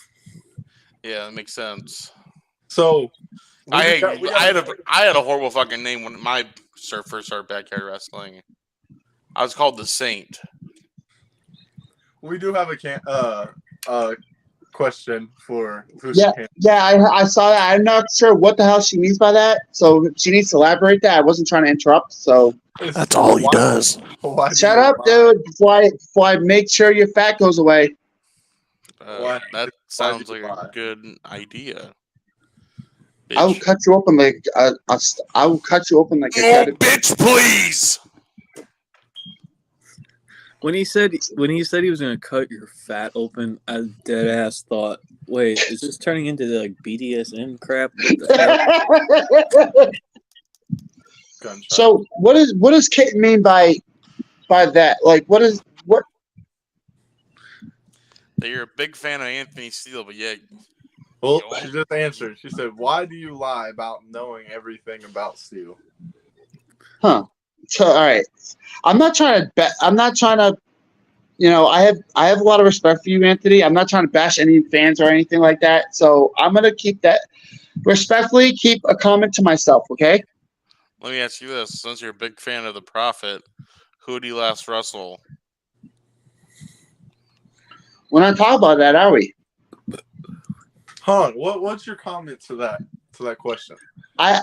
Yeah, that makes sense. So I had a horrible fucking name when my first started backyard wrestling. I was called the Saint. we do have a question for Yeah, I saw that. I'm not sure what the hell she means by that, so she needs to elaborate that. I wasn't trying to interrupt, so That's all he does. Shut up, dude, before I make sure your fat goes away. That sounds like a good idea. I will cut you open like I will cut you open like a dead bitch, please. When he said he was gonna cut your fat open, I dead ass thought, wait, is this turning into like BDSM crap? So what does Kit mean by that? Like what? That you're a big fan of Anthony Steele, but yeah. Well, she just answered. She said, "Why do you lie about knowing everything about Steele?" Huh. So, all right. I'm not trying to. You know, I have a lot of respect for you, Anthony. I'm not trying to bash any fans or anything like that. So I'm gonna keep a comment to myself. Okay. Let me ask you this: since you're a big fan of the Prophet, who did he last wrestle? We're not talking about that, are we? Han, what's your comment to that question? I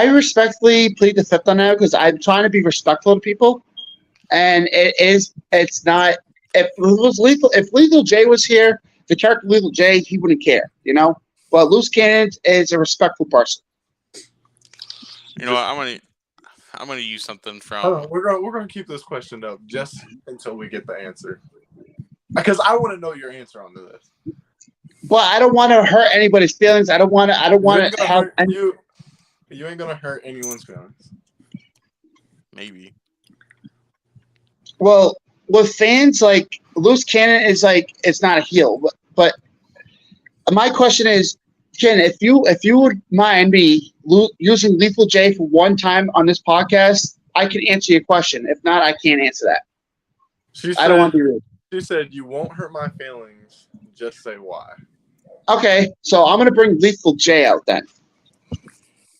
respectfully plead the fifth on that because I'm trying to be respectful to people, and it's not. If it was Lethal J was here, the character Lethal J, he wouldn't care, you know. But Loose Cannon is a respectful person. You know what? I'm gonna use something from. Hold on, we're gonna keep this question up just until we get the answer, because I want to know your answer on this. Well, I don't want to hurt anybody's feelings. I don't want to have you. You ain't gonna hurt anyone's feelings. Maybe. Well, with fans, like Loose Cannon is like it's not a heel, but my question is, Ken, if you would mind me using Lethal J for one time on this podcast, I can answer your question. If not, I can't answer that. I don't want to be rude. She said, "You won't hurt my feelings. Just say why." Okay, so I'm gonna bring Lethal J out then.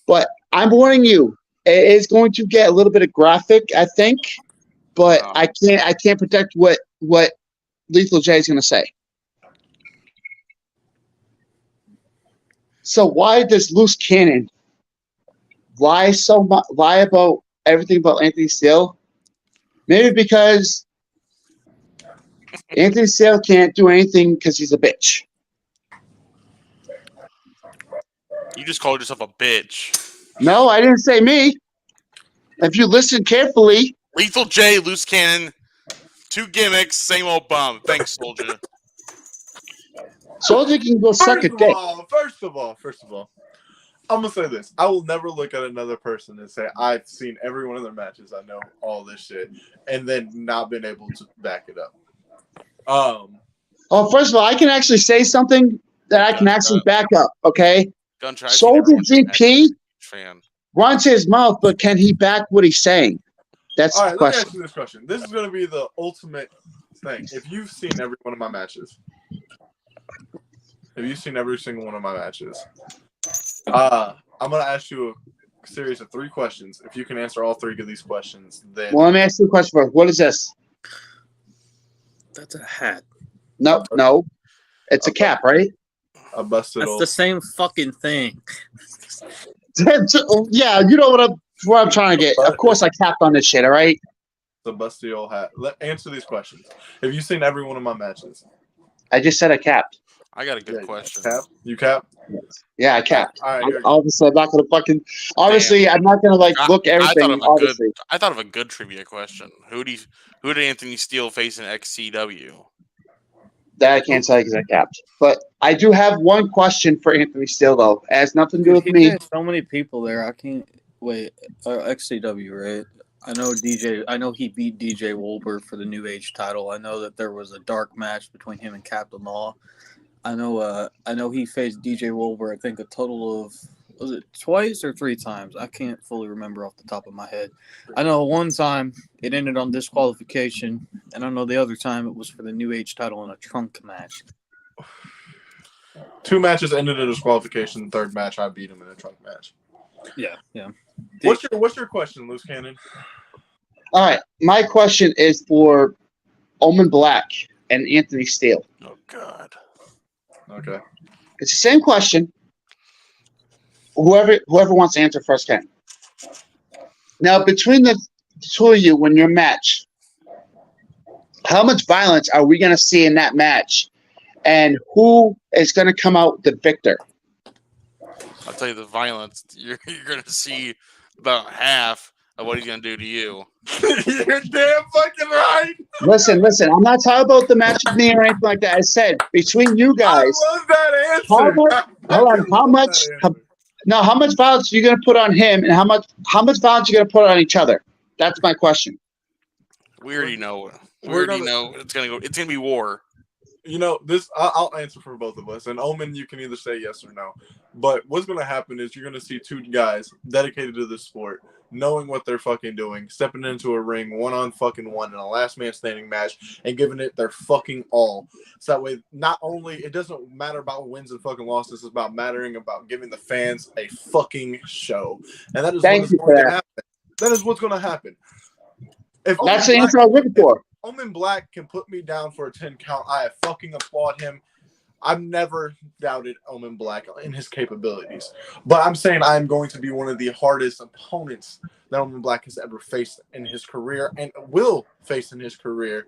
But I'm warning you, it is going to get a little bit of graphic, I think. But I can't predict what Lethal J is going to say. So why does Loose Cannon lie so much? Lie about everything about Anthony Steele? Maybe because Anthony Steele can't do anything because he's a bitch. You just called yourself a bitch. No, I didn't say me. If you listen carefully. Lethal J, Loose Cannon, 2 gimmicks, same old bum. Thanks, Soldier. Soldier can go suck a dick. First of all, I'm gonna say this: I will never look at another person and say I've seen every one of their matches, I know all this shit, and then not been able to back it up. Oh, first of all, I can actually say something that I can actually back up. Okay. Soldier GP runs his mouth, but can he back what he's saying? That's all right. The question. Let me ask you this question. This is going to be the ultimate thing. If you've seen every one of my matches, I'm going to ask you a series of 3 questions. If you can answer all 3 of these questions, then. Well, let me ask you a question first. What is this? That's a hat. No, it's a cap, right? A busted. That's the same fucking thing. Yeah, you know what I'm trying to get. Of course, I capped on this shit. All right. The busty old hat. Answer these questions. Have you seen every one of my matches? I just said I capped. I got a good Yeah, question. You cap? Yeah, I capped. All right, here we go. Obviously, I'm not gonna fucking. Obviously, I'm not gonna look I everything. thought of a Obviously, good. I thought of a good trivia question. Who did Anthony Steele face in XCW? that I can't tell you because I capped. But I do have one question for Anthony Steele, though. It has nothing to do Dude, with he me. had so many people there. I can't wait. XCW, right? I know DJ. I know he beat DJ Wolber for the New Age title. I know that there was a dark match between him and Captain Law. I know. I know he faced DJ Wolber. I think a total of, was it twice or three times? I can't fully remember off the top of my head. I know one time it ended on disqualification, and I know the other time it was for the New Age title in a trunk match. 2 matches ended in disqualification. Third match, I beat him in a trunk match. Yeah. What's your question, Loose Cannon? All right, my question is for Omen Black and Anthony Steele. Oh God. Okay. It's the same question. Whoever wants to answer first can. Now, between the two of you, when your match, how much violence are we going to see in that match, and who is going to come out the victor? I'll tell you the violence. You're going to see about half of what he's going to do to you. You're damn fucking right. Listen. I'm not talking about the match with me or anything like that. I said between you guys. I love that answer. How much? Hold on. How much? How much violence are you going to put on him, and how much violence are you going to put on each other? That's my question. We already know. We're gonna- know it's going to go. It's going to be war. You know, this I'll answer for both of us. And Omen, you can either say yes or no. But what's going to happen is you're going to see 2 guys dedicated to this sport, knowing what they're fucking doing, stepping into a ring one in a last man standing match and giving it their fucking all. So that way, not only it doesn't matter about wins and fucking losses, it's about giving the fans a fucking show. And that is what's going to happen. That is what's going to happen. That's the answer I was looking for. Omen Black can put me down for a 10 count. I fucking applaud him. I've never doubted Omen Black in his capabilities. But I'm saying I'm going to be one of the hardest opponents that Omen Black has ever faced in his career and will face in his career.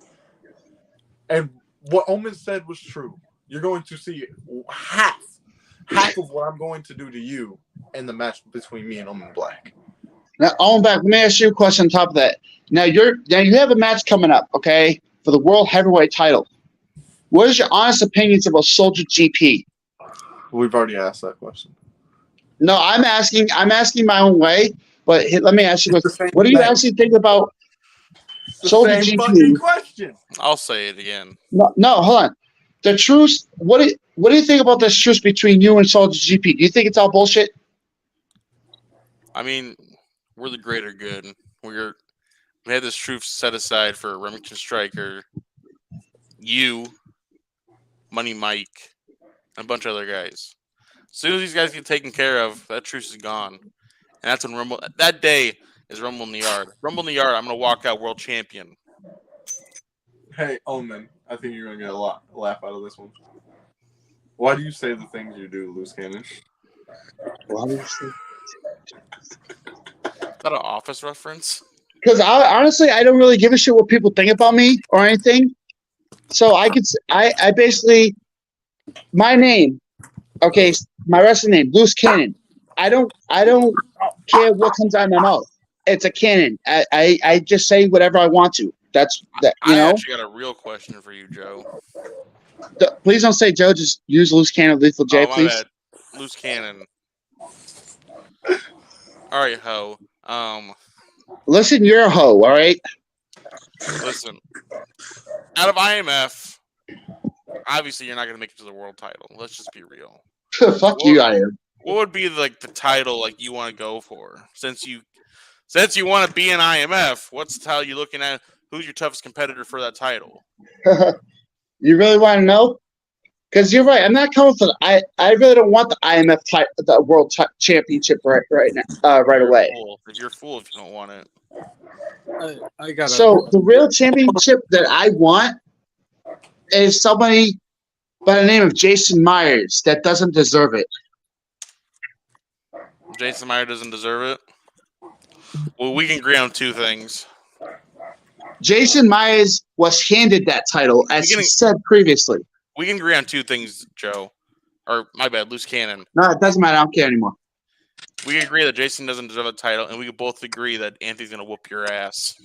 And what Omen said was true. You're going to see half of what I'm going to do to you in the match between me and Omen Black. Now, Omen Black, let me ask you a question on top of that. Now you have a match coming up, okay, for the World Heavyweight title. What is your honest opinions about Soldier GP? We've already asked that question. No, I'm asking my own way, but let me ask you what do you actually think about Soldier GP? Fucking question. I'll say it again. No, hold on. The truce. What do you think about this truce between you and Soldier GP? Do you think it's all bullshit? I mean, we're the greater good. We had this truth set aside for Remington Stryker, you, Money Mike, and a bunch of other guys. As soon as these guys get taken care of, that truce is gone. And that's when that day is Rumble in the Yard. Rumble in the Yard, I'm going to walk out world champion. Hey, Omen, I think you're going to get a laugh out of this one. Why do you say the things you do, Loose Cannon? Why do you say? Is that an Office reference? Because honestly, I don't really give a shit what people think about me or anything. So I basically, my name, okay, my wrestling name, Loose Cannon. I don't care what comes out of my mouth. It's a cannon. I just say whatever I want to. That's that. I actually got a real question for you, Joe. Please don't say Joe. Just use Loose Cannon, Lethal J, please. Bad. Loose Cannon. All right, ho. Listen, you're a hoe, all right? Listen, out of IMF, obviously you're not going to make it to the world title. Let's just be real. Fuck you, I am. What would be the title you want to go for? Since you want to be in IMF, what's the title you're looking at? Who's your toughest competitor for that title? You really want to know? Because you're right. I'm not coming for I really don't want the IMF the World Championship right now, right away. You're a fool if you don't want it. So the real championship that I want is somebody by the name of Jason Myers that doesn't deserve it. Jason Myers doesn't deserve it? Well, we can agree on 2 things. Jason Myers was handed that title, as he said previously. We can agree on two things, Joe. Or my bad, loose cannon. No, it doesn't matter. I don't care anymore. We can agree that Jason doesn't deserve a title, and we can both agree that Anthony's gonna whoop your ass.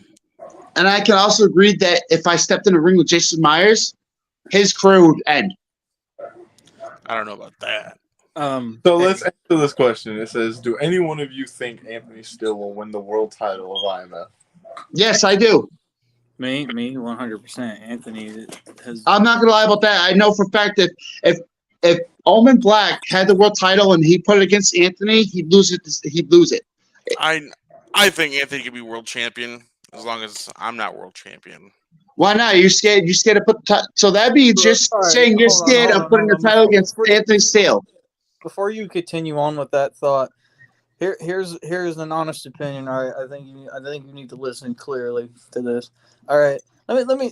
And I can also agree that if I stepped in a ring with Jason Myers, his career would end. I don't know about that. So let's answer this question. It says, do any one of you think Anthony Steele will win the world title of IMF? Yes, I do. Me, 100%. Anthony has. I'm not gonna lie about that. I know for a fact that if Omen Black had the world title and he put it against Anthony, he'd lose it. He'd lose it. I think Anthony could be world champion as long as I'm not world champion. Why not? You're scared. You're scared to put. So that'd be just saying you're scared of putting the title against Anthony Steele. Before you continue on with that thought, here's an honest opinion. All right, I think you need to listen clearly to this. All right, let me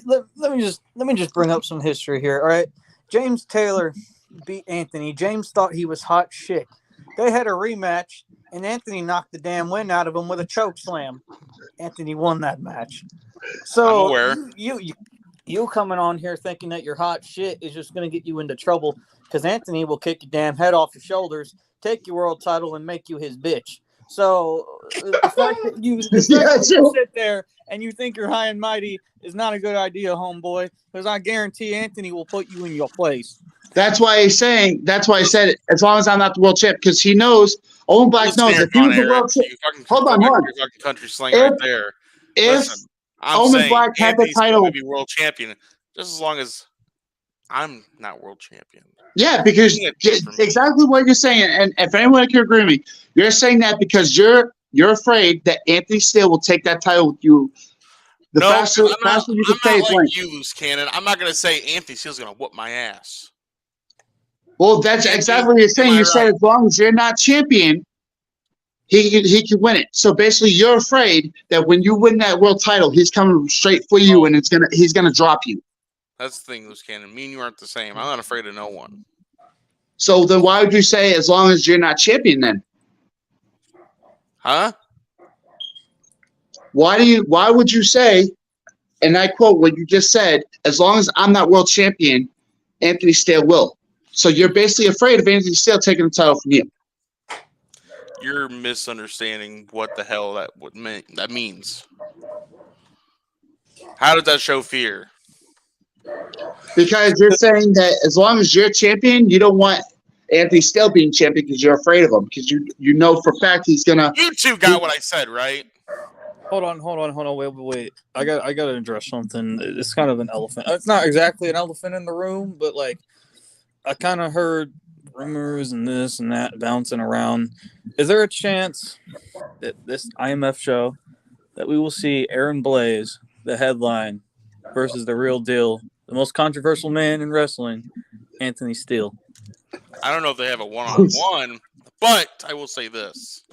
just bring up some history here. All right, James Taylor beat Anthony. James thought he was hot shit. They had a rematch, and Anthony knocked the damn wind out of him with a choke slam. Anthony won that match. So I'm aware. You coming on here thinking that your hot shit is just going to get you into trouble because Anthony will kick your damn head off your shoulders, take your world title, and make you his bitch. So the fact that you sit there and you think you're high and mighty is not a good idea, homeboy, because I guarantee Anthony will put you in your place. That's why I said it. As long as I'm not the world champ, because he knows, Owen Black knows if he was the world champ. Hold on. You're fucking country slang right there. Listen, I'm Owen saying Black had the Anthony's title, going to be world champion just as long as I'm not world champion. Yeah, because exactly what you're saying, and if anyone can agree with me, you're saying that because you're afraid that Anthony Steele will take that title with you. Faster you can say I'm not like you, loose cannon. I'm not going to say Anthony Steele's going to whoop my ass. Well, that's exactly what you're saying. You said as long as you're not champion, he can win it. So basically, you're afraid that when you win that world title, he's coming straight for you, and he's gonna drop you. That's the thing, loose cannon. Me and you aren't the same. I'm not afraid of no one. So then, why would you say as long as you're not champion then? Huh? Why would you say, and I quote what you just said, as long as I'm not world champion, Anthony Steele will. So you're basically afraid of Anthony Steele taking the title from you. You're misunderstanding what the hell that means. How does that show fear? Because you're saying that as long as you're champion, you don't want Anthony Steele being champion because you're afraid of him. Because you know for a fact he's gonna. You two got what I said, right? Hold on. Wait. I got to address something. It's kind of an elephant. It's not exactly an elephant in the room, but like I kind of heard rumors and this and that bouncing around. Is there a chance that this IMF show that we will see Aaron Blaze, the headline, versus the real deal, the most controversial man in wrestling, Anthony Steele? I don't know if they have a one-on-one, but I will say this.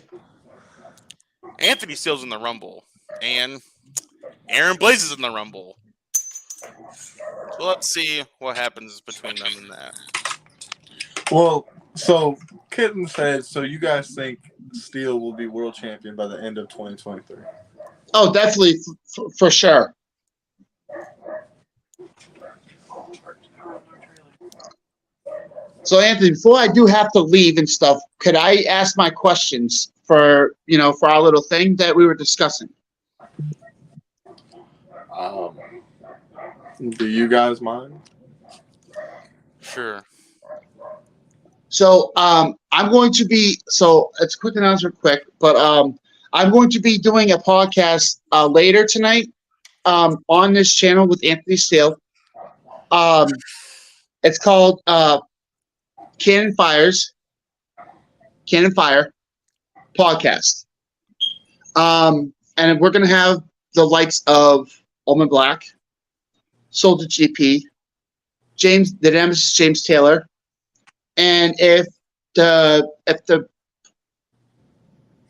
Anthony Steele's in the Rumble, and Aaron Blaze is in the Rumble. So let's see what happens between them and that. Well, so Kitten said, so you guys think Steele will be world champion by the end of 2023? Oh, definitely, for sure. So, Anthony, before I do have to leave and stuff, could I ask my questions for our little thing that we were discussing? Do you guys mind? Sure. So, I'm going to be it's a quick announcement, but I'm going to be doing a podcast later tonight on this channel with Anthony Steele. It's called Cannon Fire podcast. And we're going to have the likes of Omen Black, Soldier GP, the Nemesis James Taylor, and if the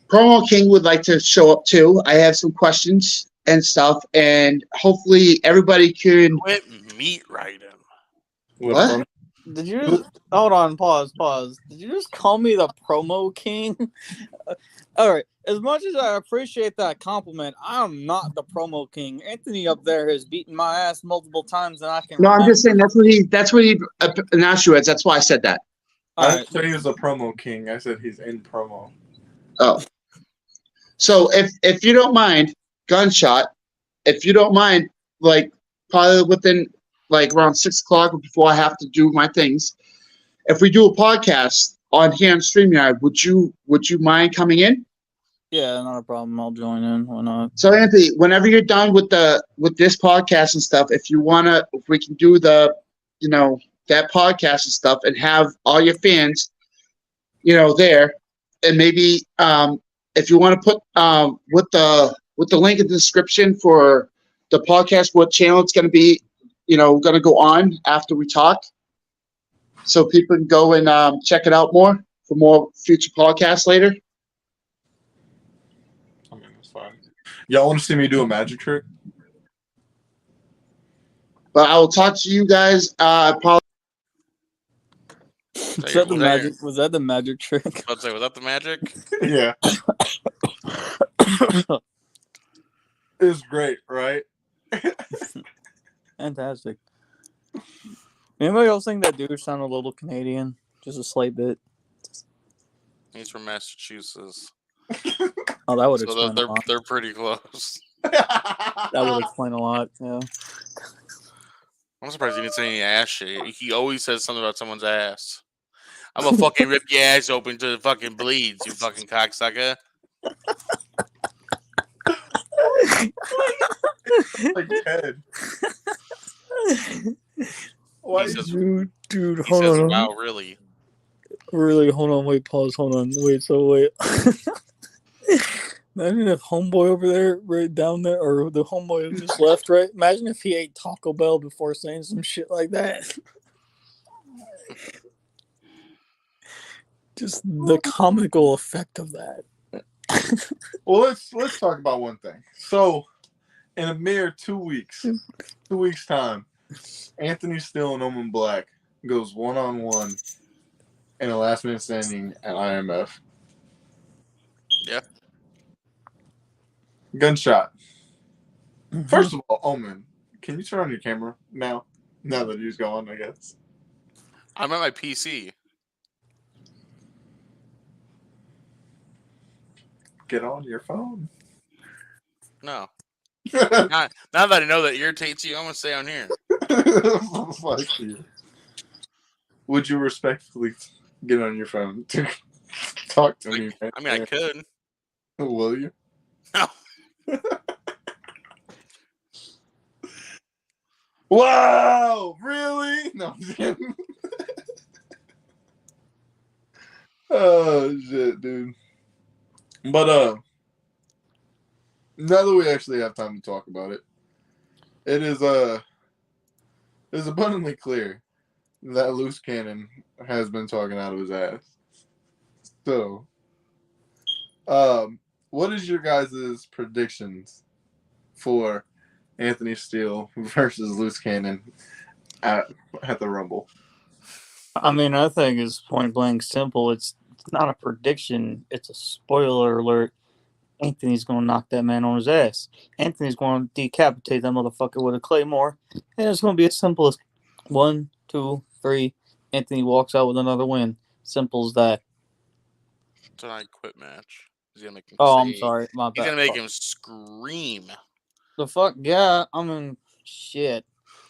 Promo King would like to show up too, I have some questions and stuff, and hopefully everybody can quit meat writing. What? Did you just hold on? Pause. Did you just call me the Promo King? All right. as much as I appreciate that compliment, I'm not the promo king. Anthony up there has beaten my ass multiple times, and I can. No, I'm just saying remember. that's what he announced you as. That's why I said that. I All didn't right. say he was a promo king. I said he's in promo. Oh, so if you don't mind, gunshot. If you don't mind, like probably within like around 6 o'clock before I have to do my things. If we do a podcast on here on StreamYard, would you mind coming in? Yeah, not a problem. I'll join in. Why not? So Anthony, whenever you're done with this podcast and stuff, if we can do the, that podcast and stuff and have all your fans, there, and maybe if you want to put with the link in the description for the podcast, what channel it's going to be, going to go on after we talk, so people can go and check it out more for more future podcasts later. I mean, that's fine. Y'all want to see me do a magic trick? But I will talk to you guys probably. Was that the magic? Was that the magic trick? Let's say, was that the magic? Yeah. It's great, right? Fantastic. Anybody else think that dude sounded a little Canadian? Just a slight bit. He's from Massachusetts. Oh, that would So explain a lot. they're pretty close. That would explain a lot. Yeah. I'm surprised he didn't say any ass shit. He always says something about someone's ass. I'm gonna fucking rip your ass open till it fucking bleeds, you fucking cocksucker. Like Ted. Why He says, dude, he hold says, on. wow, really? Really, hold on, wait, pause, hold on, wait. Imagine if homeboy over there, right down there, or the homeboy who just left, right? Imagine if he ate Taco Bell before saying some shit like that. Just the comical effect of that. Well, let's talk about one thing. So, in a mere 2 weeks time, Anthony Steele and Omen Black goes 1-on-1 in a last minute standing at IMF. Yeah. Gunshot. First of all, Omen, can you turn on your camera now? Now that he's gone, I guess. I'm at my PC. Get on your phone. No. Now that I know that irritates you, I'm gonna stay on here. Fuck you. Would you respectfully get on your phone to talk to me? I mean, I could. Will you? No. Wow! Really? No, I'm just kidding. Oh shit, dude. But now that we actually have time to talk about it, it is abundantly clear that Loose Cannon has been talking out of his ass. So, what is your guys' predictions for Anthony Steele versus Loose Cannon at the Rumble? I mean, I think it's point blank simple. It's not a prediction. It's a spoiler alert. Anthony's going to knock that man on his ass. Anthony's going to decapitate that motherfucker with a claymore. And it's going to be as simple as 1, 2, 3. Anthony walks out with another win. Simple as that. Tonight quit match. He's gonna make him I'm sorry. My bad. He's gonna make him scream. The fuck? Yeah, I mean, shit.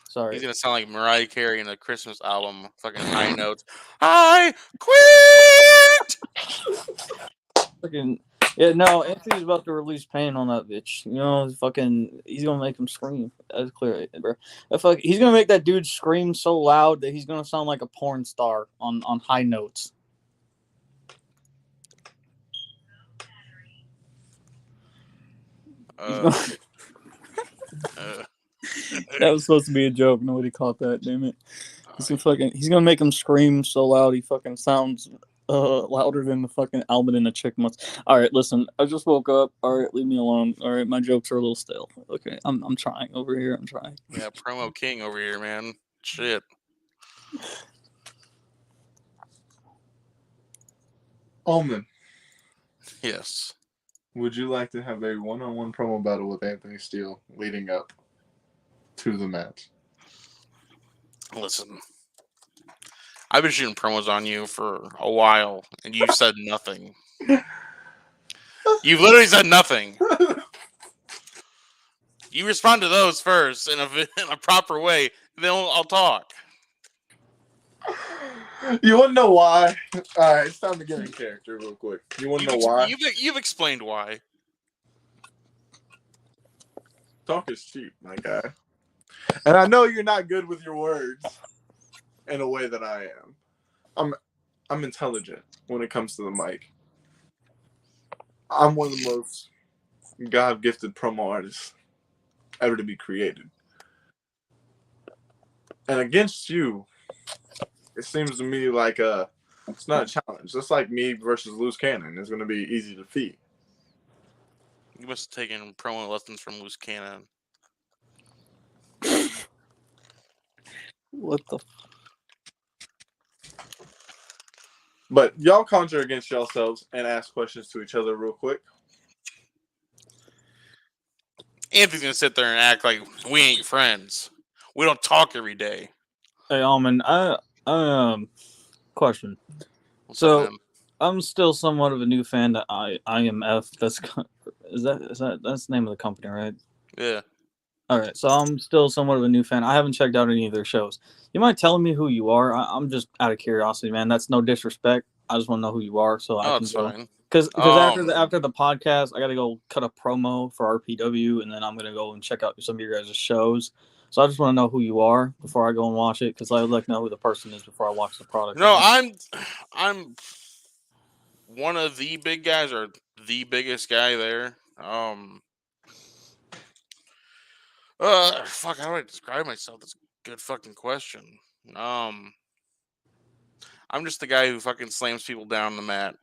Sorry. He's gonna sound like Mariah Carey in a Christmas album. Fucking high notes. I quit! Fucking yeah, no. Anthony's about to release pain on that bitch. You know, he's gonna make him scream. That's clear, bro. He's gonna make that dude scream so loud that he's gonna sound like a porn star on high notes. That was supposed to be a joke. Nobody caught that. Damn it. He's gonna make him scream so loud he fucking sounds louder than the fucking Alvin and the Chipmunks. All right, listen. I just woke up. All right, leave me alone. All right, my jokes are a little stale. Okay, I'm trying over here. I'm trying. Yeah, promo king over here, man. Shit. Omen. Yes. would you like to have a one-on-one promo battle with Anthony Steele leading up to the match? Listen, I've been shooting promos on you for a while, and you've said nothing. You've literally said nothing. You respond to those first in a proper way, then I'll talk. You want to know why? All right, it's time to get in character real quick. You want to know why? You've explained why. Talk is cheap, my guy. And I know you're not good with your words in a way that I am. I'm intelligent when it comes to the mic. I'm one of the most God-gifted promo artists ever to be created. And against you, it seems to me like it's not a challenge. It's like me versus Loose Cannon. It's going to be easy to defeat. You must have taken promo lessons from Loose Cannon. What the? But y'all conjure against yourselves and ask questions to each other real quick. Anthony's going to sit there and act like we ain't friends. We don't talk every day. Hey, Alman, question. What's So, up, man? I'm still somewhat of a new fan to IMF. That's that's the name of the company, right? Yeah. All right. So I'm still somewhat of a new fan. I haven't checked out any of their shows. You mind telling me who you are? I'm just out of curiosity, man. That's no disrespect. I just want to know who you are so I can It's go. fine. Because after the podcast, I got to go cut a promo for RPW, and then I'm gonna go and check out some of your guys' shows. So I just want to know who you are before I go and watch it, because I would like to know who the person is before I watch the product. No, I'm one of the big guys, or the biggest guy there. Fuck, how do I describe myself? That's a good fucking question. I'm just the guy who fucking slams people down on the mat.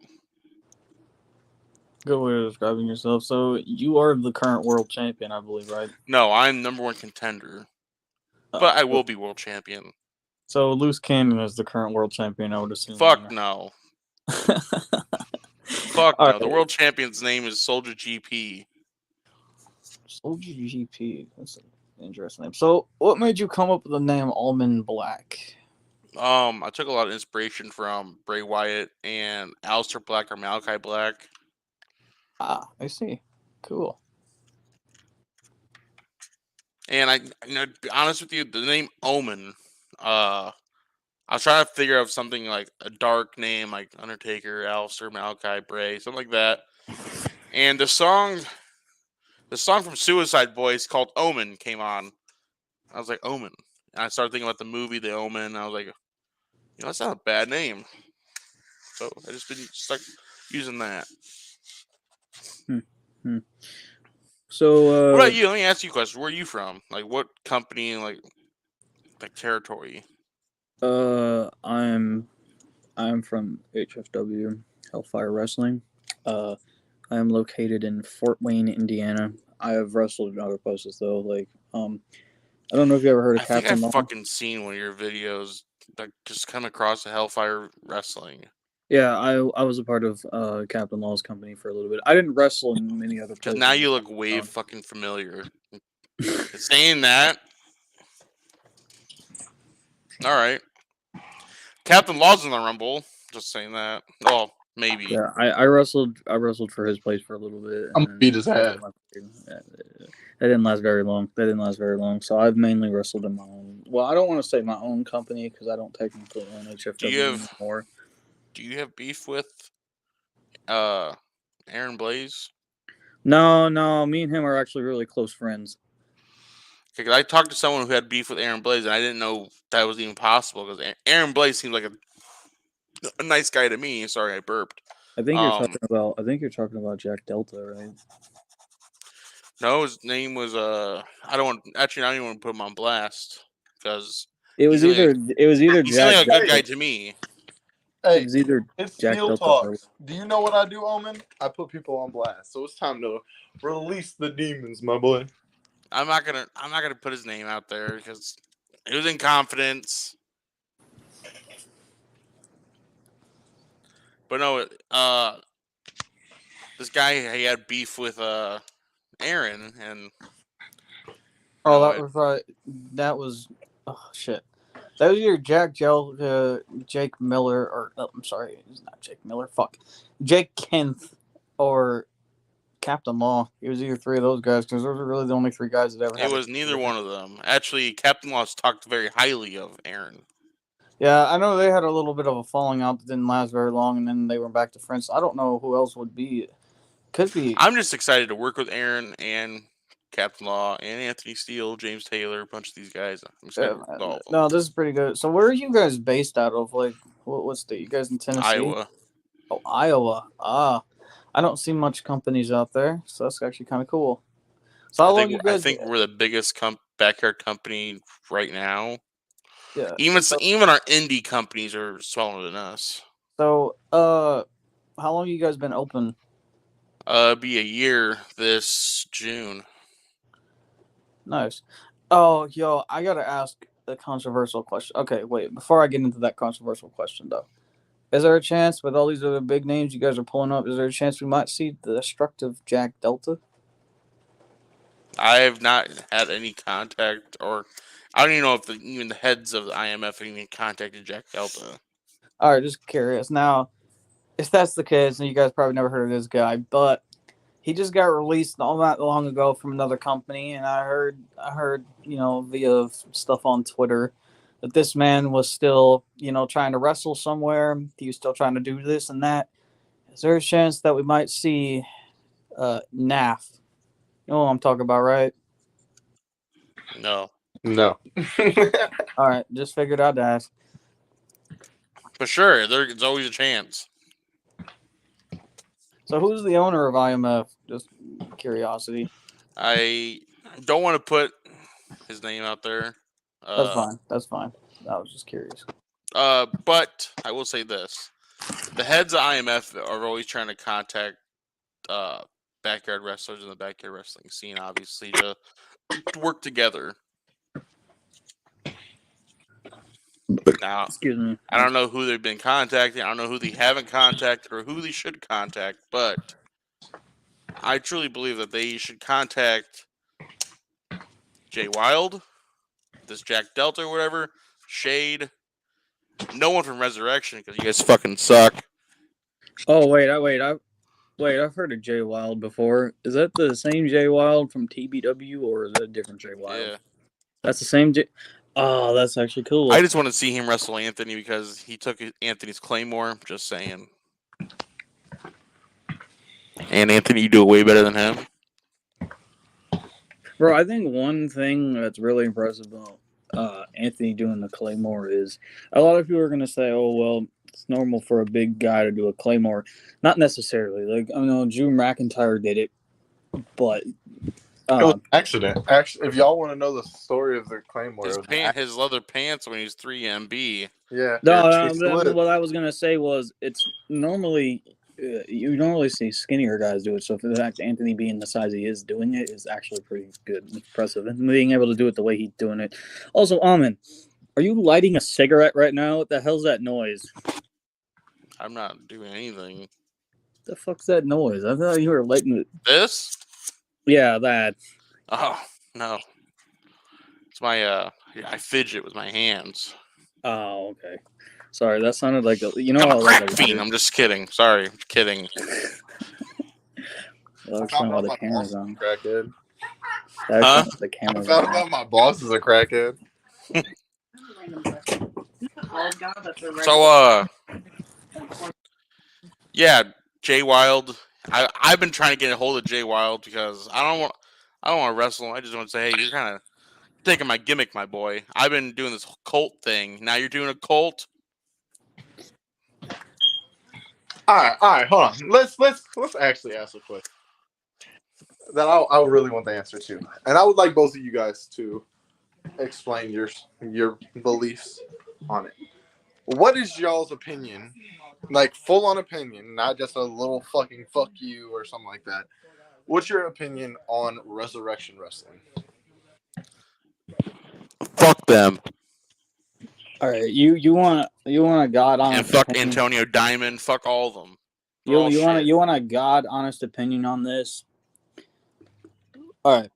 Good way of describing yourself. So you are the current world champion, I believe, right? No, I'm number one contender, but I will be world champion. So Loose Cannon is the current world champion, I would assume. Fuck no. Fuck no. Right. The world champion's name is Soldier GP. Soldier GP. That's an interesting name. So, what made you come up with the name Almond Black? I took a lot of inspiration from Bray Wyatt and Aleister Black or Malachi Black. Ah, I see. Cool. And to be honest with you, the name Omen, I was trying to figure out something like a dark name, like Undertaker, Aleister, Malachi, Bray, something like that. And the song from Suicide Boys called Omen came on. I was like, Omen. And I started thinking about the movie The Omen. And I was like, that's not a bad name. So I just been stuck using that. So, what about you? Let me ask you a question. Where are you from? Like, what company, like territory? I'm from HFW, Hellfire Wrestling. I am located in Fort Wayne, Indiana. I have wrestled in other places though. Like, I don't know if you ever heard of I think Captain I've Law. fucking seen one of your videos that just come across the Hellfire Wrestling. Yeah, I was a part of Captain Law's company for a little bit. I didn't wrestle in many other Because places. now you look way fucking familiar. Saying that. All right. Captain Law's in the Rumble. Just saying that. Oh, maybe. Yeah, I wrestled for his place for a little bit. I'm beat his head. That didn't last very long. So I've mainly wrestled in my own. Well, I don't want to say my own company because I don't technically own HFW anymore. Do you have beef with Aaron Blaze? No. Me and him are actually really close friends. Because I talked to someone who had beef with Aaron Blaze, and I didn't know that was even possible. Because Aaron Blaze seems like a nice guy to me. Sorry, I burped. I think you're talking about Jack Delta, right? No, his name was I don't even want to put him on blast because it was either he's Jack. like a good guy to me. Hey, It was either it's Jack Steele Delta Talks. Do you know what I do, Omen? I put people on blast. So it's time to release the demons, my boy. I'm not gonna put his name out there because it was in confidence. But no, this guy he had beef with Aaron, and Oh, no, that was right. That was oh shit. That was either Jake Miller, or I'm sorry, it's not Jake Miller. Fuck, Jake Kent or Captain Law. It was either three of those guys because those were really the only three guys that ever it had. was neither one of them. Actually, Captain Loss talked very highly of Aaron. Yeah, I know they had a little bit of a falling out that didn't last very long, and then they were back to friends. I don't know who else would be. Could be. I'm just excited to work with Aaron and Captain Law and Anthony Steele, James Taylor, a bunch of these guys. I'm excited to work with all of them. No, this is pretty good. So, where are you guys based out of? Like, what state? You guys in Tennessee? Iowa. Oh, Iowa. I don't see much companies out there, so that's actually kind of cool. So, how long you guys? I think we're the biggest backyard company right now. Yeah. Even our indie companies are smaller than us. So, how long you guys been open? Be a year this June. Nice. Oh, yo, I gotta ask a controversial question. Okay, wait. Before I get into that controversial question, though, is there a chance with all these other big names you guys are pulling up? Is there a chance we might see the destructive Jack Delta? I have not had any contact, or I don't even know if even the heads of the IMF even contacted Jack Delta. All right, just curious. Now, if that's the case, and you guys probably never heard of this guy, but he just got released not that long ago from another company, and I heard, via stuff on Twitter that this man was still, trying to wrestle somewhere. He was still trying to do this and that. Is there a chance that we might see NAF? You know what I'm talking about, right? No. All right, just figured I'd ask. For sure, there's always a chance. So who's the owner of IMF? Just curiosity. I don't want to put his name out there. That's fine. I was just curious. But I will say this. The heads of IMF are always trying to contact backyard wrestlers in the backyard wrestling scene, obviously, to work together. Now, excuse me. I don't know who they've been contacting. I don't know who they haven't contacted or who they should contact, but I truly believe that they should contact Jay Wild, this Jack Delta or whatever, Shade, no one from Resurrection because you guys fucking suck. Oh wait, I've heard of Jay Wild before. Is that the same Jay Wild from TBW or is that a different Jay Wild? Yeah. That's the same Jay. Oh, that's actually cool. I just want to see him wrestle Anthony because he took Anthony's Claymore. Just saying. And Anthony, you do it way better than him. Bro, I think one thing that's really impressive about Anthony doing the Claymore is a lot of people are going to say, oh, well, it's normal for a big guy to do a Claymore. Not necessarily. Like, I know Drew McIntyre did it, but it was an accident. Actually, if y'all want to know the story of the Claymore, his leather pants when he was 3MB. Yeah. What I was gonna say was it's normally you normally see skinnier guys do it. So for the fact Anthony being the size he is doing it is actually pretty good, and impressive, and being able to do it the way he's doing it. Also, Amin, are you lighting a cigarette right now? What the hell's that noise? I'm not doing anything. The fuck's that noise? I thought you were lighting it. This? Yeah, that. Oh no, it's my I fidget with my hands. Oh, okay. Sorry, that sounded like I'm a crack fiend. I'm just kidding. Sorry, I'm kidding. Well, that's not why the camera's on. Crackhead. The camera's I found out my boss is a crackhead. So yeah, Jay Wild. I've been trying to get a hold of Jay Wild because I don't want to wrestle. I just want to say, hey, you're kind of taking my gimmick, my boy. I've been doing this cult thing. Now you're doing a cult. All right, hold on. Let's actually ask a question that I really want the answer to, and I would like both of you guys to explain your beliefs on it. What is y'all's opinion? Like full on opinion, not just a little fucking fuck you or something like that. What's your opinion on Resurrection Wrestling? Fuck them. All right, you want a god on and fuck Antonio Diamond. Fuck all of them. You want a god honest opinion on this? All right.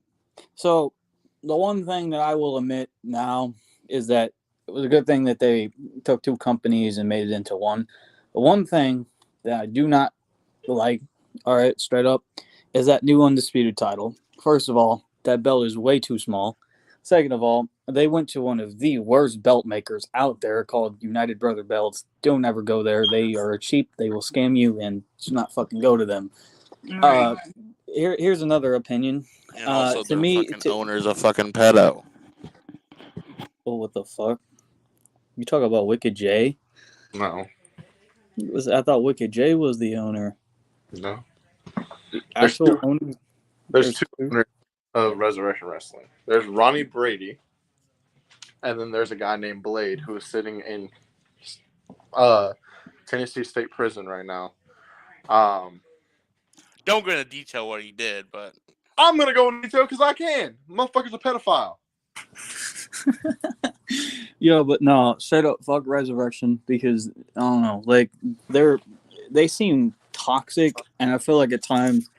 So the one thing that I will admit now is that it was a good thing that they took two companies and made it into one. The one thing that I do not like, all right, straight up, is that new undisputed title. First of all, that belt is way too small. Second of all, they went to one of the worst belt makers out there called United Brother Belts. Don't ever go there. They are cheap. They will scam you, and just not fucking go to them. Here's another opinion. And also, To their me, fucking owner's a fucking pedo. oh, what the fuck? You talk about Wicked J? No. I thought Wicked J was the owner. No. Actual owner. There's two owners of Resurrection Wrestling. There's Ronnie Brady, and then there's a guy named Blade who is sitting in Tennessee State Prison right now. Don't go into detail what he did, but I'm gonna go into detail because I can. Motherfucker's a pedophile. Yo, but no, straight up, fuck Resurrection, because I don't know, like they seem toxic, and I feel like at times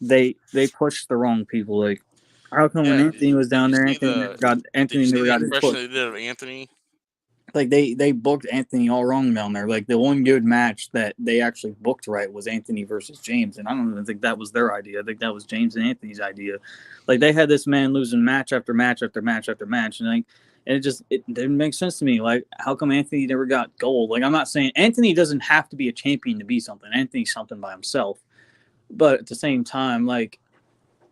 they push the wrong people. Like, how come when Anthony was down there, Anthony never got his impression foot? they did of Anthony? Like they booked Anthony all wrong down there. Like the one good match that they actually booked right was Anthony versus James, and I don't even think that was their idea. I think that was James and Anthony's idea. Like they had this man losing match after match after match after match, and it didn't make sense to me. Like, how come Anthony never got gold? Like, I'm not saying Anthony doesn't have to be a champion to be something. Anthony's something by himself, but at the same time, like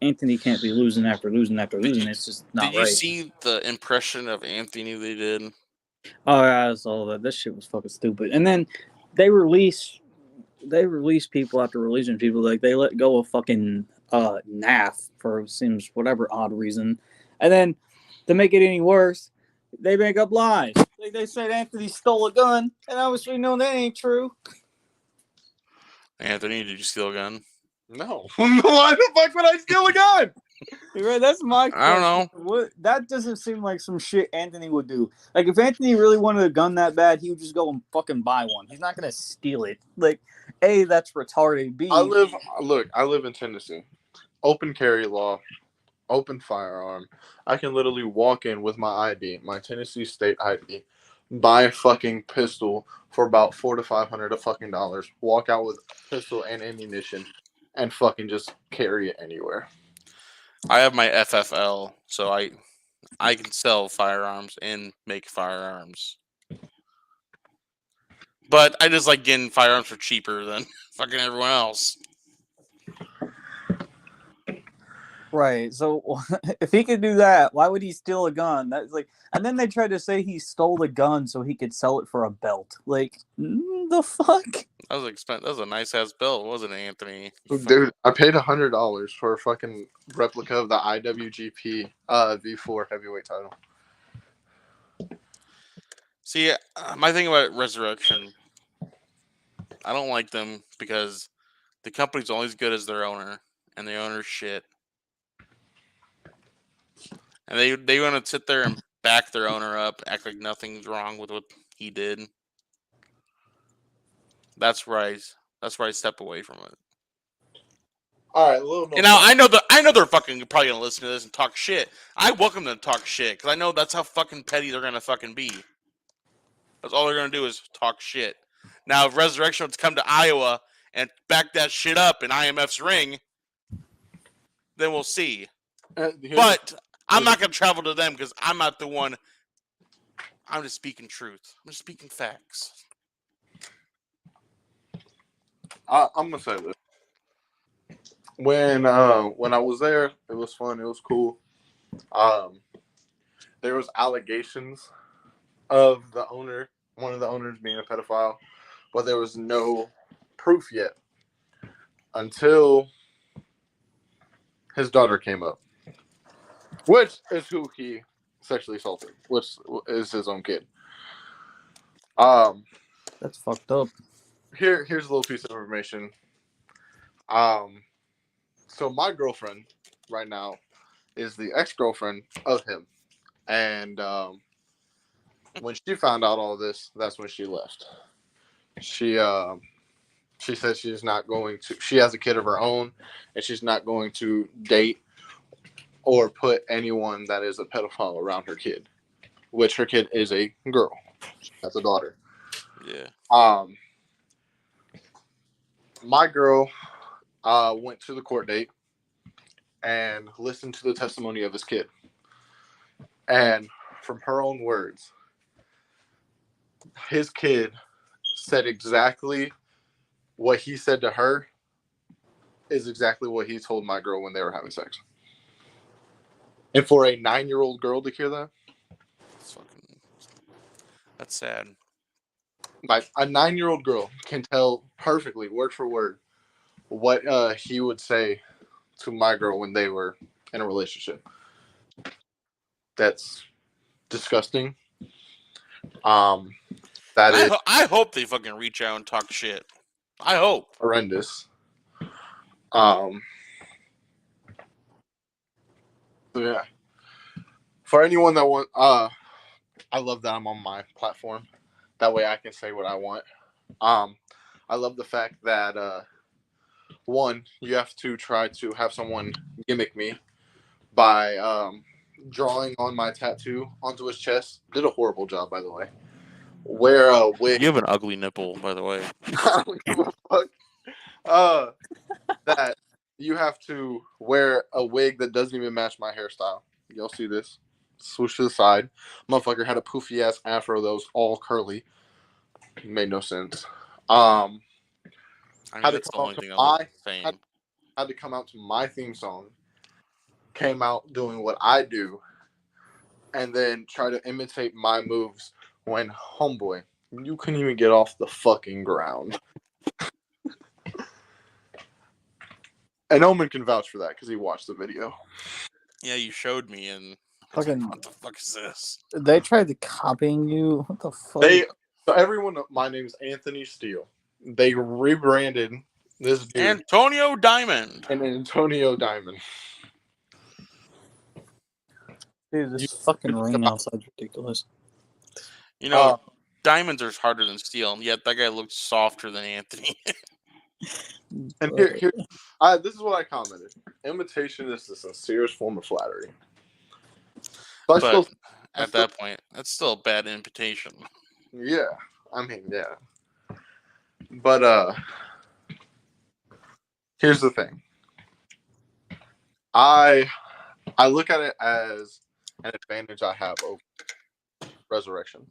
Anthony can't be losing after losing after losing. It's just not right. Did you see the impression of Anthony they did? Oh yeah, I saw that. This shit was fucking stupid. And then they release people after releasing people. Like they let go of fucking NAF for seems whatever odd reason. And then to make it any worse, they make up lies. Like they said Anthony stole a gun, and obviously no, that ain't true. Anthony, did you steal a gun? No. Why the fuck would I steal a gun? Right, that's my question. I don't know. What, that doesn't seem like some shit Anthony would do. Like, if Anthony really wanted a gun that bad, he would just go and fucking buy one. He's not going to steal it. Like, A, that's retarded. B, I live in Tennessee. Open carry law, open firearm. I can literally walk in with my ID, my Tennessee State ID, buy a fucking pistol for about $400 to $500 fucking dollars, walk out with a pistol and ammunition, and fucking just carry it anywhere. I have my FFL, so I can sell firearms and make firearms. But I just like getting firearms for cheaper than fucking everyone else. right. So, if he could do that, why would he steal a gun? That's like, and then they tried to say he stole the gun so he could sell it for a belt. Like, the fuck? That was expensive. That was a nice ass belt, wasn't it, Anthony? Dude, I paid $100 for a fucking replica of the IWGP V4 heavyweight title. See, my thing about Resurrection, I don't like them because the company's only as good as their owner, and the owner's shit. And they want to sit there and back their owner up, act like nothing's wrong with what he did. That's where I step away from it. All right, a little. And now I know they're fucking probably gonna listen to this and talk shit. I welcome them to talk shit because I know that's how fucking petty they're gonna fucking be. That's all they're gonna do is talk shit. Now, if Resurrection wants to come to Iowa and back that shit up in IMF's ring, then we'll see. But I'm not gonna travel to them because I'm not the one. I'm just speaking truth. I'm just speaking facts. I'm gonna say this. When I was there, it was fun. It was cool. There was allegations of one of the owners being a pedophile, but there was no proof yet until his daughter came up, which is who he sexually assaulted, which is his own kid. That's fucked up. Here's a little piece of information. So my girlfriend right now is the ex-girlfriend of him, and when she found out all this, that's when she left. She She says she's not going to. She has a kid of her own, and she's not going to date or put anyone that is a pedophile around her kid. Which her kid is a girl. She has a daughter. Yeah. My girl went to the court date and listened to the testimony of his kid. And from her own words, his kid said exactly what he said to her is exactly what he told my girl when they were having sex. And for a 9-year-old girl to hear that, That's sad. like a 9-year-old girl can tell perfectly, word for word, what he would say to my girl when they were in a relationship. That's disgusting. That is I hope they fucking reach out and talk shit. I hope. horrendous. Yeah. For anyone that want, I love that I'm on my platform. That way I can say what I want. I love the fact that one, you have to try to have someone gimmick me by drawing on my tattoo onto his chest. Did a horrible job, by the way. Wear a wig. You have an ugly nipple, by the way. I don't give a fuck. That you have to wear a wig that doesn't even match my hairstyle. You'll see this. Swoosh to the side. Motherfucker had a poofy ass afro that was all curly. Made no sense. I mean, Had to that's the come only out thing to I look my the same. had to come out to my theme song. Came out doing what I do, and then try to imitate my moves when homeboy, you couldn't even get off the fucking ground. And Omen can vouch for that because he watched the video. Yeah, you showed me, and I was Fucking- like, what the fuck is this? They tried to copying you. What the fuck? So everyone, my name is Anthony Steele. They rebranded this dude Antonio Diamond. and Antonio Diamond. Dude, this fucking rain outside's ridiculous. You know, diamonds are harder than steel, and yet that guy looks softer than Anthony. And here, this is what I commented. Imitation is the sincerest form of flattery. So but at that point, that's still a bad invitation. Yeah, I mean, yeah. But here's the thing. I look at it as an advantage I have over Resurrection.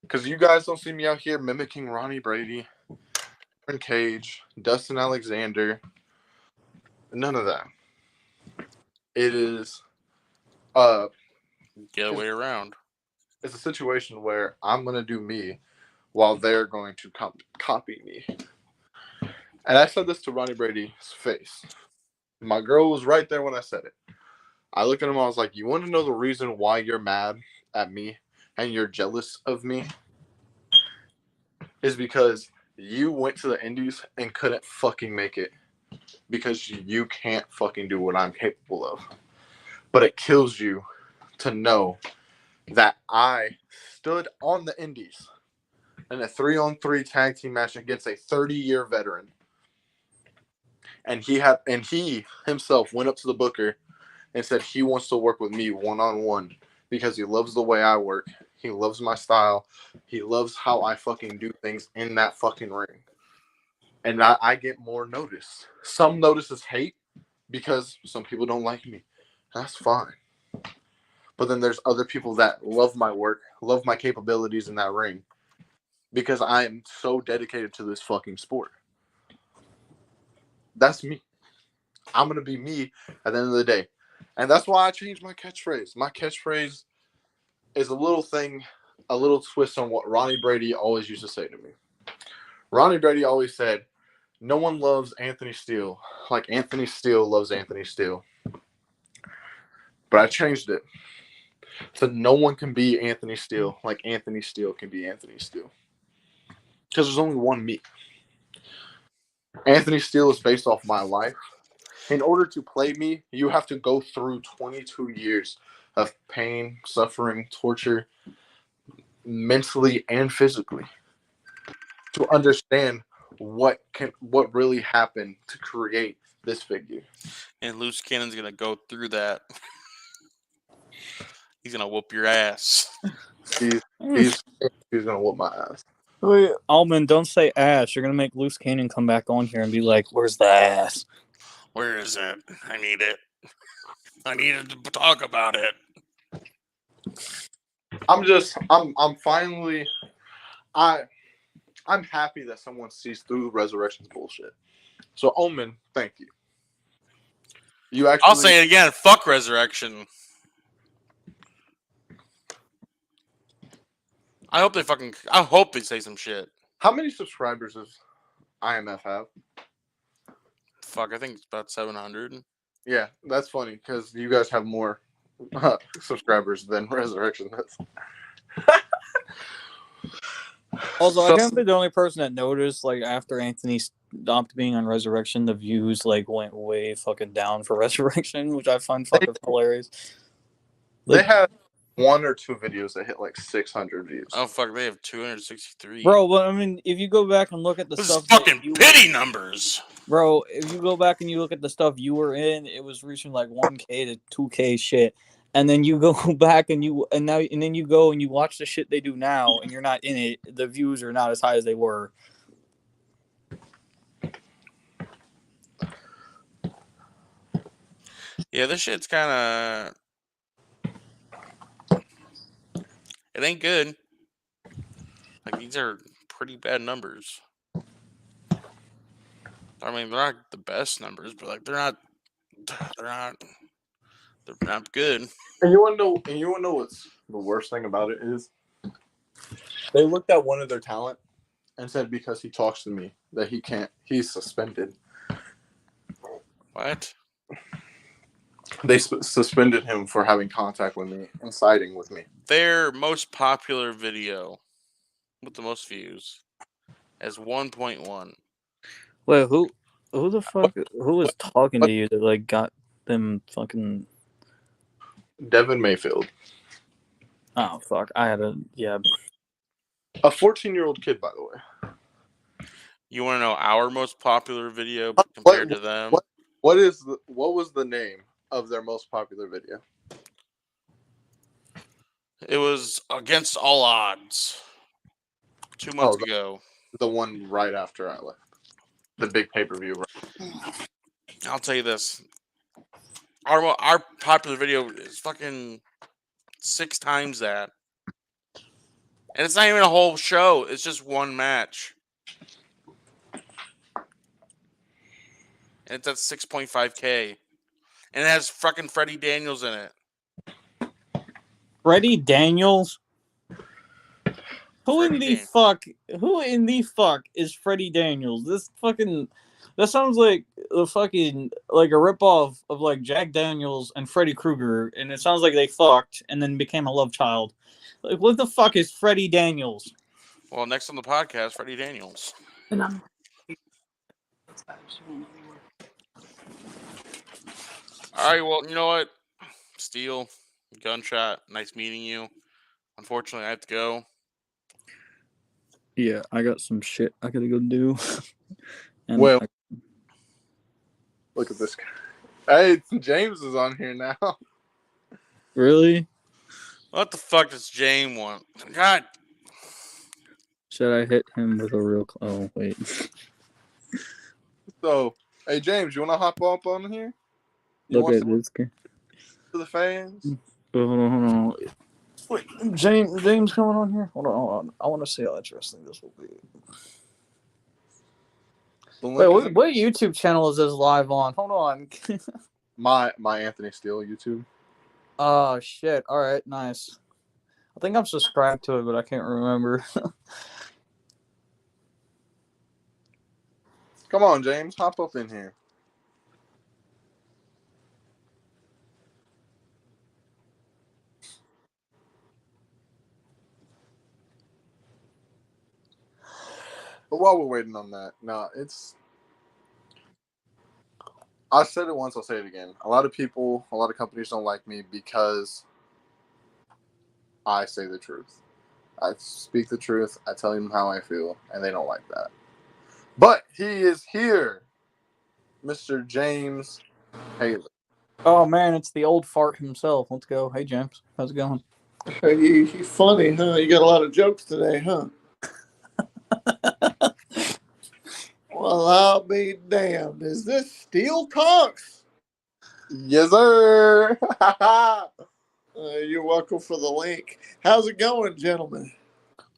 Because you guys don't see me out here mimicking Ronnie Brady, Aaron Cage, Dustin Alexander. None of that. It is Get a way around. it's a situation where I'm gonna do me while they're going to copy me. And I said this to Ronnie Brady's face. My girl was right there when I said it. I looked at him, I was like, you want to know the reason why you're mad at me and you're jealous of me? Is because you went to the Indies and couldn't fucking make it. Because you can't fucking do what I'm capable of. But it kills you to know that I stood on the Indies in a 3-on-3 tag team match against a 30-year veteran. And he himself went up to the booker and said he wants to work with me one-on-one because he loves the way I work. He loves my style. He loves how I fucking do things in that fucking ring. And I get more notice. Some notices hate because some people don't like me. That's fine. But then there's other people that love my work, love my capabilities in that ring because I am so dedicated to this fucking sport. That's me. I'm going to be me at the end of the day. And that's why I changed my catchphrase. My catchphrase is a little thing, a little twist on what Ronnie Brady always used to say to me. Ronnie Brady always said, no one loves Anthony Steele like Anthony Steele loves Anthony Steele. But I changed it. So no one can be Anthony Steele like Anthony Steele can be Anthony Steele. Because there's only one me. Anthony Steele is based off my life. In order to play me, you have to go through 22 years of pain, suffering, torture, mentally and physically, to understand what really happened to create this figure. And Loose Cannon's gonna go through that. He's gonna whoop your ass. He's gonna whoop my ass. Wait, Almond, don't say ass. You're gonna make Loose Cannon come back on here and be like, "Where's the ass? Where is it? I need it. I needed to talk about it." I'm finally, I'm happy that someone sees through Resurrection's bullshit. So Omen, thank you. I'll say it again. Fuck Resurrection. I hope they say some shit. How many subscribers does IMF have? Fuck, I think it's about 700. Yeah, that's funny because you guys have more subscribers than Resurrection does. Also, I can't be the only person that noticed, like, after Anthony stopped being on Resurrection, the views, like, went way fucking down for Resurrection, which I find fucking hilarious. They have 1 or 2 videos that hit like 600 views. Oh, fuck, they have 263. Bro, but I mean, if you go back and look at the this stuff... is fucking pity numbers! Bro, if you go back and you look at the stuff you were in, it was reaching like 1K to 2K shit. And then you go back and then you go and you watch the shit they do now and you're not in it, the views are not as high as they were. Yeah, this shit's kind of... It ain't good. Like, these are pretty bad numbers. I mean, they're not the best numbers, but like they're not good. And you wanna know what's the worst thing about it is? They looked at one of their talent and said because he talks to me that he's suspended. What? They suspended him for having contact with me and siding with me. Their most popular video with the most views is 1.1. Wait, who the fuck, who was talking to you that like got them fucking... Devin Mayfield. Oh, fuck. I had a 14-year-old kid, by the way. You want to know our most popular video compared to them? What was the name of their most popular video? It was Against All Odds 2 months ago. The one right after I left. The big pay-per-view. I'll tell you this. Our popular video is fucking 6 times that. And it's not even a whole show. It's just one match. And it's at 6.5K. And it has fucking Freddie Daniels in it. Freddie Daniels? Who in the fuck is Freddie Daniels? That sounds like a fucking like a ripoff of like Jack Daniels and Freddy Krueger, and it sounds like they fucked and then became a love child. Like, what the fuck is Freddie Daniels? Well, next on the podcast, Freddie Daniels. All right, well, you know what? Steele, Gunshot, nice meeting you. Unfortunately, I have to go. Yeah, I got some shit I gotta go do. Look at this guy. Hey, James is on here now. Really? What the fuck does James want? God. Should I hit him with a real... Oh, wait. So, hey, James, you want to hop up on here? Look at this guy. For the fans? Hold on. Wait, James coming on here? Hold on. I want to see how interesting this will be. Wait, what YouTube channel is this live on? Hold on. my Anthony Steele YouTube. Oh, shit. All right, nice. I think I'm subscribed to it, but I can't remember. Come on, James. Hop up in here. But while we're waiting on that, I said it once, I'll say it again. A lot of companies don't like me because I say the truth. I speak the truth. I tell them how I feel, and they don't like that. But he is here, Mr. James Taylor. Oh man, it's the old fart himself. Let's go. Hey James, how's it going? Hey, you funny, huh? You got a lot of jokes today, huh? Well, I'll be damned. Is this Steele Talks? Yes, sir. You're welcome for the link. How's it going, gentlemen?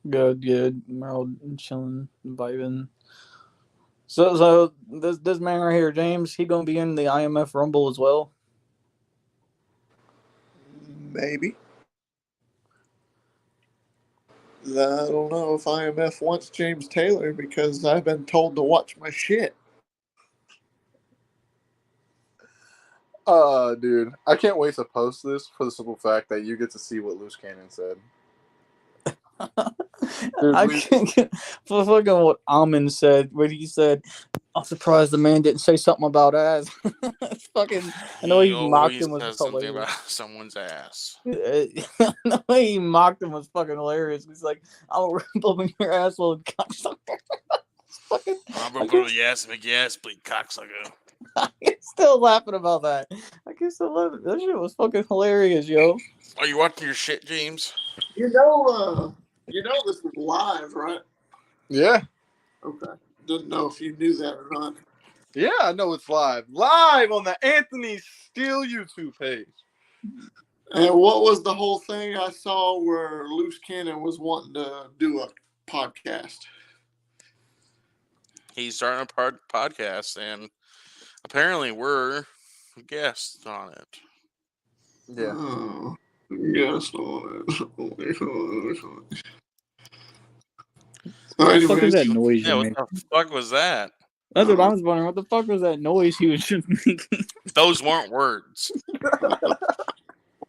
Good. We're all chilling, vibing. So this man right here, James, he gonna be in the IMF Rumble as well. Maybe. I don't know if IMF wants James Taylor because I've been told to watch my shit. Dude, I can't wait to post this for the simple fact that you get to see what Loose Cannon said. Dude, I can't get for fucking what Amin said when he said, "I'm surprised the man didn't say something about ass." It's fucking. I know he mocked him was says something hilarious. about someone's ass. The way he mocked him was fucking hilarious. He's like, "I'll rip open your asshole and cocksucker." Fucking. I'm gonna go to the ass and make your ass bleed, cocksucker. I'm still laughing about that. I can still laugh. That shit was fucking hilarious, yo. Are you watching your shit, James? You know this is live, right? Yeah. Okay. Didn't know if you knew that or not. Yeah, I know it's live. Live on the Anthony Steele YouTube page. And what was the whole thing I saw where Loose Cannon was wanting to do a podcast? He's starting a podcast, and apparently we're guests on it. Yeah. Oh, guest on it. What the fuck is that Anyways, noise Yeah, you what made? the fuck was that? That's what I was wondering. What the fuck was that noise he was just making? Those weren't words.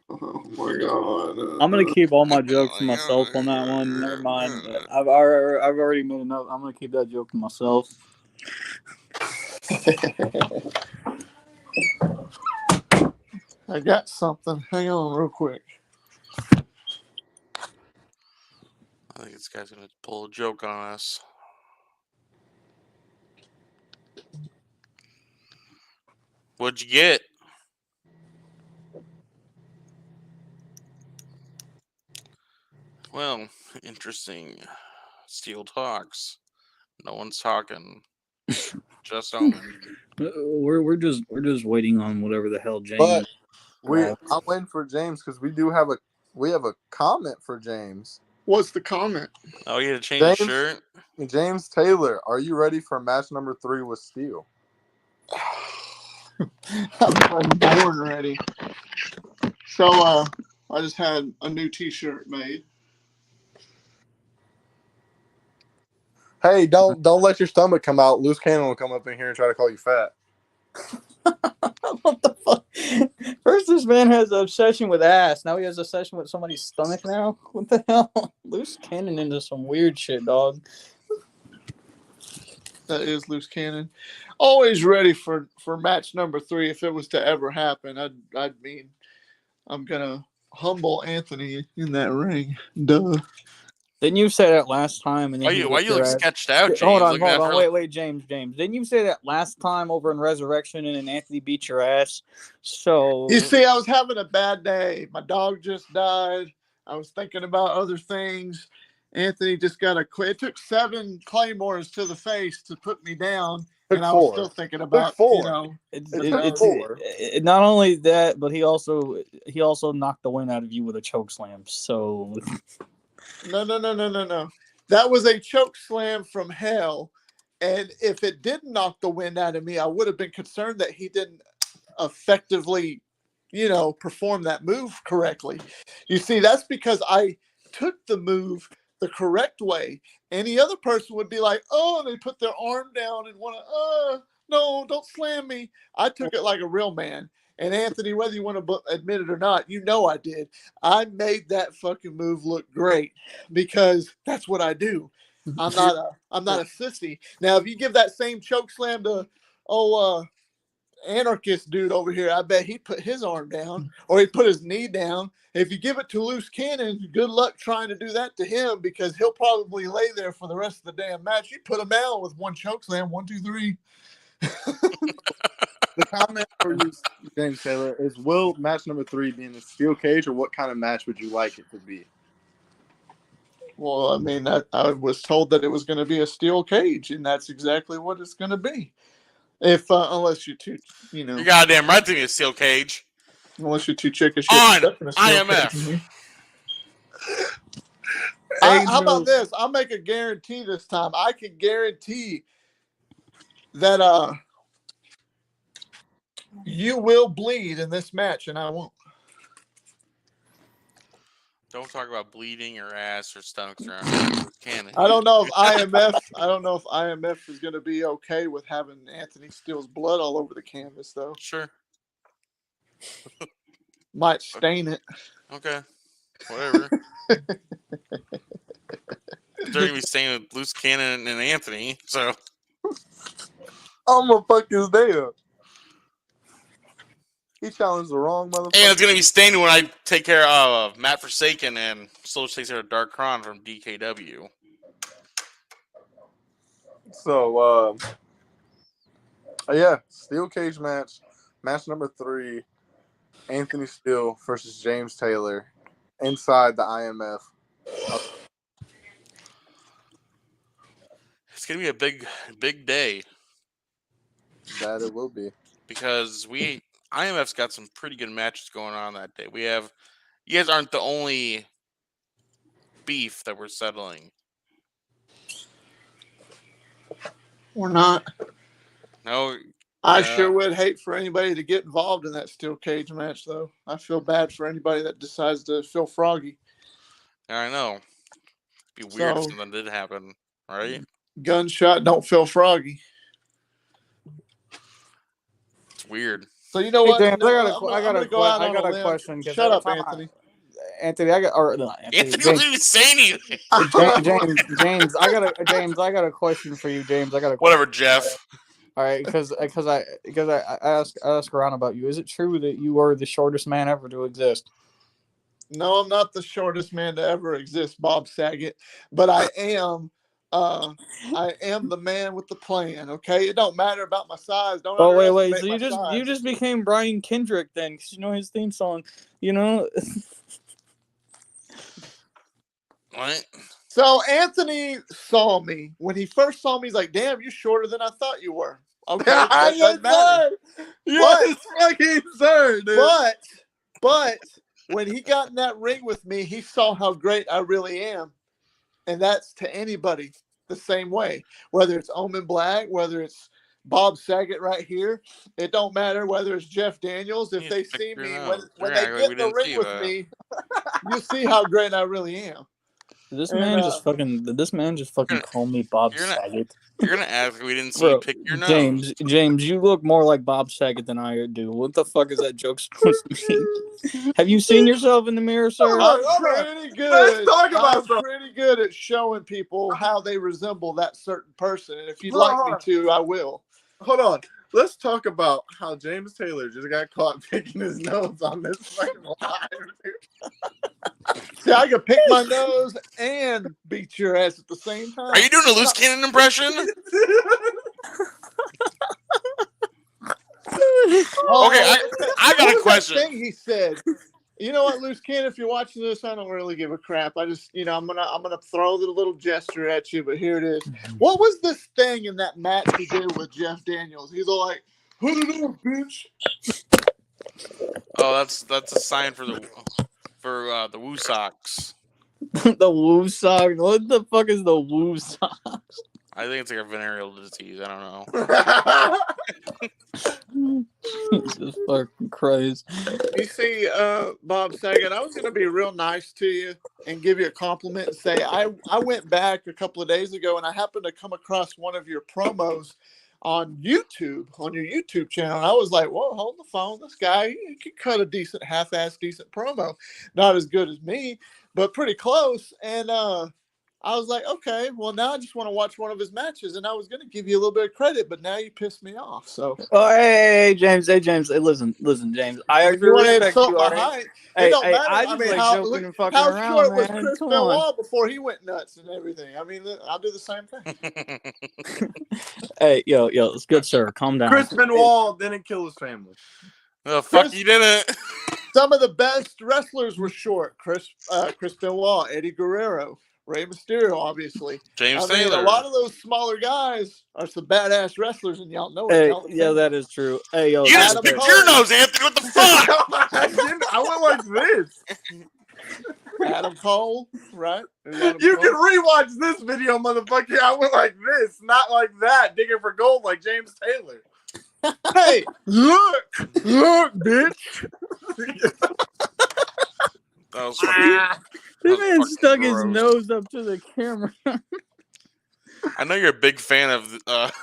oh my god. I'm gonna keep all my jokes to myself on that one. Never mind. I've already made enough. I'm gonna keep that joke to myself. I got something. Hang on real quick. I think this guy's gonna pull a joke on us. What'd you get? Well, interesting. Steele Talks. No one's talking. Just Omen. We're just waiting on whatever the hell James. But I'm waiting for James because we have a comment for James. What's the comment? Oh, you had to change the shirt? James Taylor, are you ready for match number 3 with Steele? I'm born ready. So I just had a new t-shirt made. Hey, don't let your stomach come out. Loose Cannon will come up in here and try to call you fat. What the fuck? First, this man has an obsession with ass. Now he has an obsession with somebody's stomach. Now, what the hell? Loose Cannon into some weird shit, dog. That is Loose Cannon. Always ready for match number 3 if it was to ever happen. I'd mean I'm gonna humble Anthony in that ring. Duh. Didn't you say that last time? And Why then you look sketched out, James? Hold on. Wait, James. Didn't you say that last time over in Resurrection and then Anthony beat your ass? So You see, I was having a bad day. My dog just died. I was thinking about other things. Anthony just got a quit. It took 7 claymores to the face to put me down, and I was still thinking about it's not only that, but he also knocked the wind out of you with a choke slam. So No. That was a choke slam from hell. And if it didn't knock the wind out of me, I would have been concerned that he didn't effectively, perform that move correctly. You see, that's because I took the move the correct way. Any other person would be like, oh, they put their arm down and want to, no, don't slam me. I took it like a real man. And Anthony, whether you want to admit it or not, I did. I made that fucking move look great because that's what I do. I'm not a sissy. Now, if you give that same choke slam to anarchist dude over here, I bet he put his arm down or he put his knee down. If you give it to Loose Cannon, good luck trying to do that to him because he'll probably lay there for the rest of the damn match. You put him down with one choke slam, 1, 2, 3. The comment for you, James Taylor, is will match number 3 be in a steel cage, or what kind of match would you like it to be? Well, I mean, I was told that it was going to be a steel cage, and that's exactly what it's going to be. If unless you're too, You're goddamn right to be a steel cage. Unless you're too chickish On in a steel IMF. cage. How about this? I'll make a guarantee this time. I can guarantee that you will bleed in this match, and I won't. Don't talk about bleeding or ass or stomachs around cannon. I don't know if IMF is going to be okay with having Anthony Steele's blood all over the canvas, though. Sure. Might stain it. Okay. Whatever. They're going to be staying with Loose Cannon and Anthony, so. I'm going to fuck his day up. He challenged the wrong motherfucker. And it's going to be stained when I take care of Matt Forsaken and Soldier takes care of Dark Kron from DKW. So, yeah, steel cage match. Match number 3, Anthony Steele versus James Taylor inside the IMF. It's going to be a big day. That it will be. Because IMF's got some pretty good matches going on that day. You guys aren't the only beef that we're settling. We're not. No. I sure would hate for anybody to get involved in that steel cage match, though. I feel bad for anybody that decides to feel froggy. I know. It'd be weird if something did happen, right? Gunshot, don't feel froggy. It's weird. So you know what? James, No, I got a question. Shut up, Anthony. Anthony, Anthony wasn't even saying anything. James, I got a question for you, James. Whatever, Jeff. All right, because I ask around about you. Is it true that you are the shortest man ever to exist? No, I'm not the shortest man to ever exist, Bob Saget, but I am. I am the man with the plan. Okay, it don't matter about my size. Don't. Oh wait. So size. you just became Brian Kendrick then, because you know his theme song. You know. What? So Anthony saw me when he first saw me. He's like, "Damn, you're shorter than I thought you were." Okay, that doesn't matter. Yes, fucking sir, dude. But when he got in that ring with me, he saw how great I really am. And that's to anybody the same way. Whether it's Omen Black, whether it's Bob Saget right here, it don't matter. Whether it's Jeff Daniels, if they see me, when they get in the ring with me, you see how great I really am. Did this man just fucking call me Bob Saget? You're gonna ask we didn't see you pick your nose. James, you look more like Bob Saget than I do. What the fuck is that joke supposed to mean? Have you seen yourself in the mirror, sir? I'm pretty good. Let's talk about I'm pretty good at showing people how they resemble that certain person. And if you'd like me to, I will. Hold on. Let's talk about how James Taylor just got caught picking his nose on this fucking live. See, I could pick my nose and beat your ass at the same time. Are you doing a Loose Cannon impression? Okay, I got a question. Thing he said. You know what, Loose Cannon, if you're watching this, I don't really give a crap. I just, I'm gonna throw the little gesture at you, but here it is. What was this thing in that match he did with Jeff Daniels? He's all like, "Put it on, bitch." Oh, that's a sign for the Woo Sox. The Woo Sox. What the fuck is the Woo Sox? I think it's like a venereal disease. I don't know. Jesus fucking Christ. You see, Bob Saget, I was going to be real nice to you and give you a compliment and say, I went back a couple of days ago and I happened to come across one of your promos on YouTube, on your YouTube channel. And I was like, whoa, hold the phone. This guy, he can cut a decent, half-assed decent promo. Not as good as me, but pretty close. And I was like, okay, well, now I just want to watch one of his matches, and I was going to give you a little bit of credit, but now you pissed me off. So, Oh, hey, James. Hey, James. Hey, listen, James. I if actually you want to respect insult you, my all right? height, it Hey, don't matter. I I just mean, like how joking and fucking how around, short was man. Chris Come on. Benoit before he went nuts and everything? I mean, I'll do the same thing. Hey, yo, it's good, sir. Calm down. Chris Benoit didn't kill his family. The fuck Chris- you didn't. Some of the best wrestlers were short. Chris Benoit, Eddie Guerrero, Rey Mysterio, obviously. James I mean, Taylor. a lot of those smaller guys are some badass wrestlers, and y'all know it. Hey, Y'all yeah, that is true. Hey, yo, You just Adam picked Cole. your nose, Anthony. What the fuck? I didn't. I went like this. Adam Cole, right? There's Adam You Cole. can rewatch this video, motherfucker. I went like this, not like that, digging for gold like James Taylor. Hey, look, bitch. That was fucking. This That's man fucking stuck his gross. nose up to the camera. I know you're a big fan of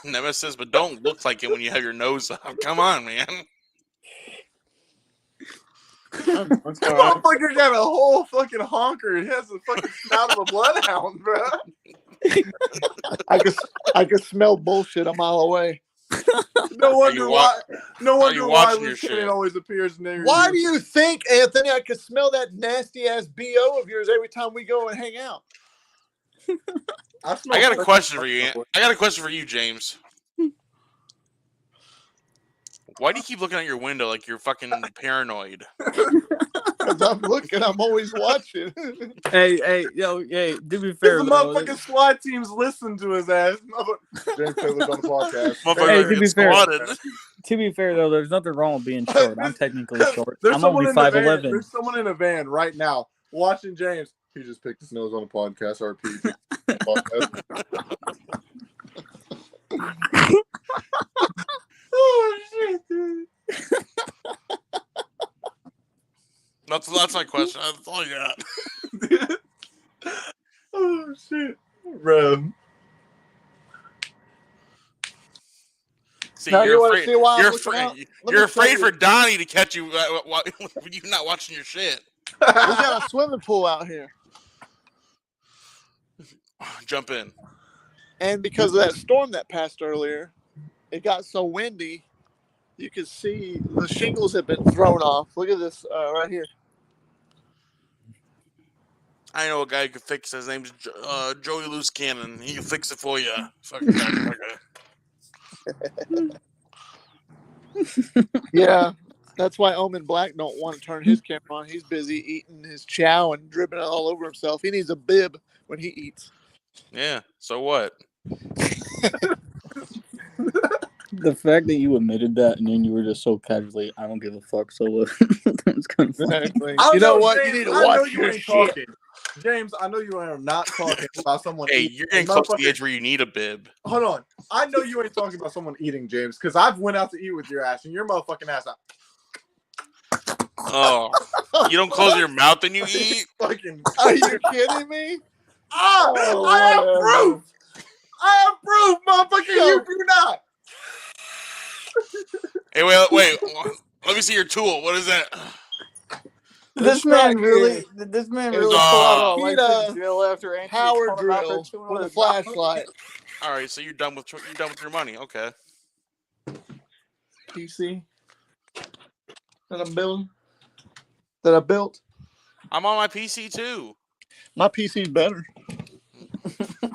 Nemesis, but don't look like it when you have your nose up. Come on, man. That's This all right. motherfucker got a whole fucking honker. He has the fucking snout of a bloodhound, bro. I could smell bullshit a mile away. No wonder you why. No are wonder you why watching your Luke Cannon shit? always appears near Why you. do you think, Anthony, I could smell that nasty ass BO of yours every time we go and hang out? I got a question for you. I got a question for you, James. Why do you keep looking out your window like you're fucking paranoid? Because I'm looking, I'm always watching. hey, yo, hey. To be The fair, though, motherfucking SWAT teams listen to his ass. James Taylor's on the podcast. Motherfucker Hey, gonna to get be fair- squatted. to be fair though, there's nothing wrong with being short. I'm technically short. There's I'm someone only in the van. 5'11". There's someone in a van right now watching James. He just picked his nose on a podcast. RP. Oh shit, dude. That's my question. That's all I got. Oh shit, bro. See, Now, you're you wanna afraid. see why I'm You're looking afraid. out? Let You're me tell afraid you. for Donnie to catch you when you're not watching your shit. We got a swimming pool out here. Jump in. And because of that storm that passed earlier, it got so windy, you could see the shingles have been thrown off. Look at this right here. I know a guy who can fix it. His name's Joey Loose Cannon. He can fix it for you. Fucking Yeah, that's why Omen Black don't want to turn his camera on. He's busy eating his chow and dripping it all over himself. He needs a bib when he eats. Yeah. So what? The fact that you admitted that and then you were just so casually, I don't give a fuck. So that's kind of funny. Exactly. I You know know, what? James, You need to I know watch you your ain't shit. talking. James, I know you are not talking about someone Hey, eating. you're getting close to the Motherfucker- edge where you need a bib. Hold on. I know you ain't talking about someone eating, James, because I've went out to eat with your ass and your motherfucking ass out. Oh, you don't close your mouth and you eat? Fucking. Are you kidding me? Oh, I have whatever. proof. I have proof, motherfucker. You do not. Hey, wait. Let me see your tool. What is that? This man really pull out a Heat license drill after Anthony power called him out for drill with a $200. flashlight. All right, so you're done with your money. Okay. PC that I'm building. That I built. I'm on my PC too. My PC's better.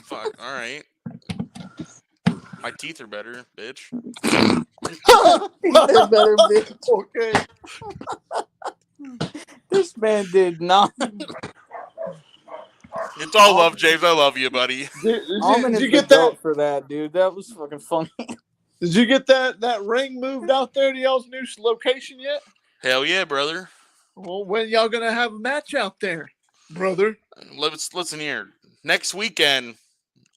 Fuck. All right. My teeth are better, bitch. They're better, bitch. Okay. This man did not. It's all love, James. I love you, buddy. Did Almond you is get the that? goat for that, dude. That was fucking funny. Did you get that ring moved out there to y'all's new location yet? Hell yeah, brother. Well, when y'all gonna have a match out there, brother? Listen here. Next weekend,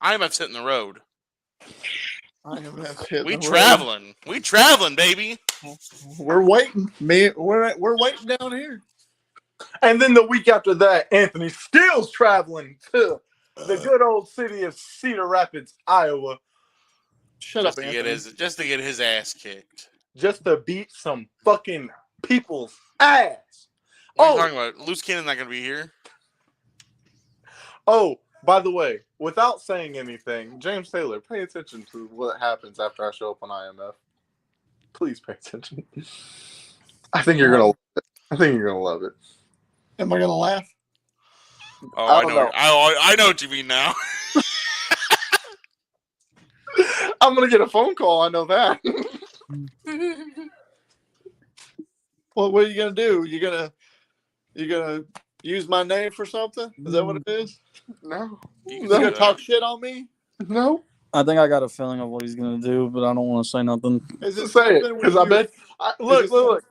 I'm hitting the road. I am hitting We the road. traveling. We traveling, baby. We're waiting. We're waiting down here. And then the week after that, Anthony Steele's traveling to the good old city of Cedar Rapids, Iowa, Shut Just up, to Anthony. get his ass kicked. just to beat some fucking people's ass. What are you talking about? Loose Cannon's not gonna be here. Oh, By the way, without saying anything, James Taylor, pay attention to what happens after I show up on IMF. Please pay attention. I think you're gonna. I think you're gonna love it. Am I gonna laugh? Oh, I I don't know. know. I know what you mean now. I'm gonna get a phone call. I know that. Well, what are you gonna do? You gonna use my name for something? Is that what it is? No. You You can gonna do talk that. shit on me? No. I think I got a feeling of what he's gonna do, but I don't want to say nothing. Is it Say it, something because with I bet. it Look.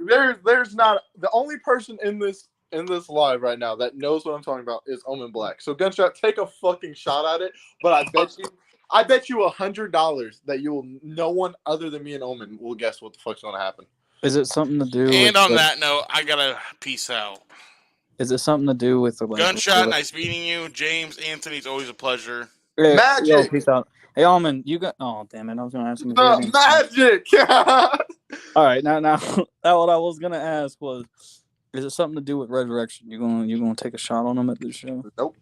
There's not the only person in this live right now that knows what I'm talking about is Omen Black. So Gunshot, take a fucking shot at it. But I bet you $100 that no one other than me and Omen will guess what the fuck's gonna happen. Is it something to do And with? on that note, I gotta peace out. Is it something to do with the like? Gunshot, nice meeting you. James, Anthony, it's always a pleasure. Yo, Magic. peace out. Hey, Almond, you got? Oh, damn it! I was gonna ask him. If he had any- Magic. All right, now, that what I was gonna ask was, is it something to do with Resurrection? You gonna take a shot on him at this show? Nope.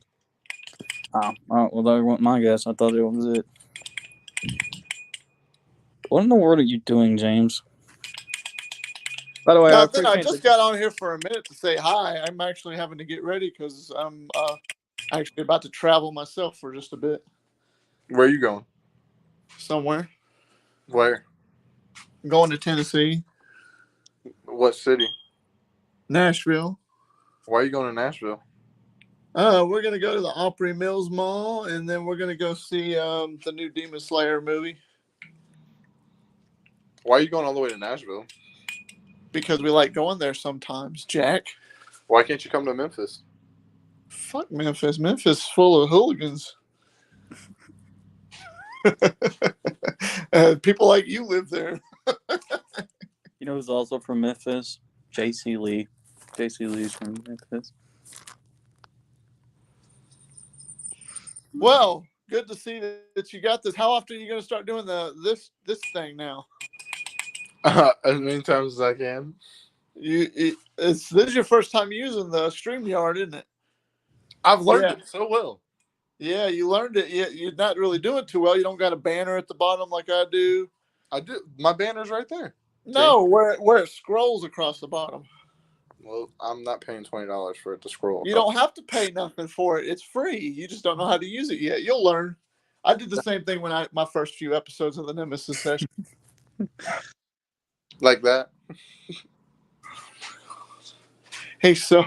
Oh, all right. Well, that wasn't my guess. I thought it was it. What in the world are you doing, James? By the way, I Nothing. I appreciate just got on here for a minute to say hi. I'm actually having to get ready because I'm actually about to travel myself for just a bit Where are you going? somewhere. Where? I'm going to Tennessee, What city? Nashville. Why are you going to Nashville? We're gonna go to the Opry Mills Mall, and then we're gonna go see the new Demon Slayer movie Why are you going all the way to Nashville? because we like going there sometimes. Jack, Why can't you come to Memphis? fuck Memphis. Memphis is full of hooligans. People like you live there. You know who's also from Memphis? J.C. Lee. J.C. Lee's from Memphis. Well, good to see that you got this. How often are you going to start doing this thing now? As many times as I can. This is your first time using the StreamYard, isn't it? I've learned it so well. Yeah, you learned it. You're not really doing too well. You don't got a banner at the bottom like I do. I do. My banner's right there. No, where it scrolls across the bottom. Well, I'm not paying $20 for it to scroll. You don't have to pay nothing for it. It's free. You just don't know how to use it yet. You'll learn. I did the same thing when my first few episodes of the Nemesis session. Like that. Hey, so.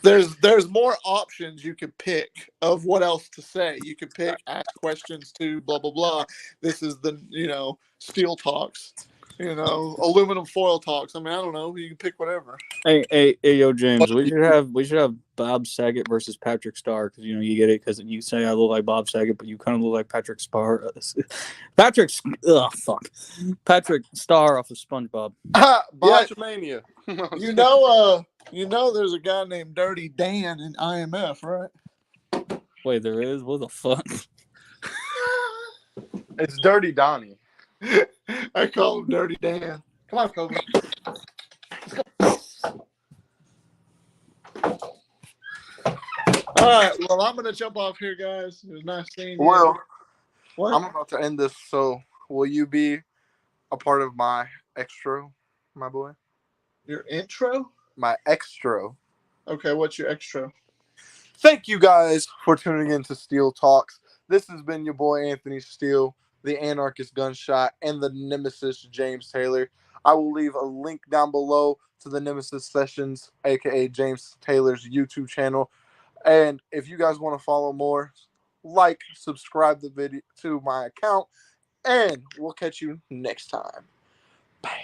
There's more options you could pick of what else to say. You could pick ask questions to blah blah blah. This is the Steele Talks, aluminum foil talks. I mean, I don't know. You can pick whatever. Hey, yo, James. We should have Bob Saget versus Patrick Starr because you get it because you say I look like Bob Saget, but you kind of look like Patrick Starr. Patrick Starr off of SpongeBob. Botchamania. There's a guy named Dirty Dan in IMF, right? Wait, there is? What the fuck? It's Dirty Donnie. I call him Dirty Dan. Come on, Kobe. All right. Well, I'm gonna jump off here, guys. It was nice seeing you. Well, what? I'm about to end this. So, will you be a part of my extra, my boy? Your intro? My extra. Okay. What's your extra? Thank you guys for tuning in to Steele Talks. This has been your boy Anthony Steele, the Anarchist Gunshot, and the Nemesis James Taylor. I will leave a link down below to the Nemesis Sessions, aka James Taylor's YouTube channel. And if you guys want to follow more, subscribe the video to my account, and we'll catch you next time. Bye.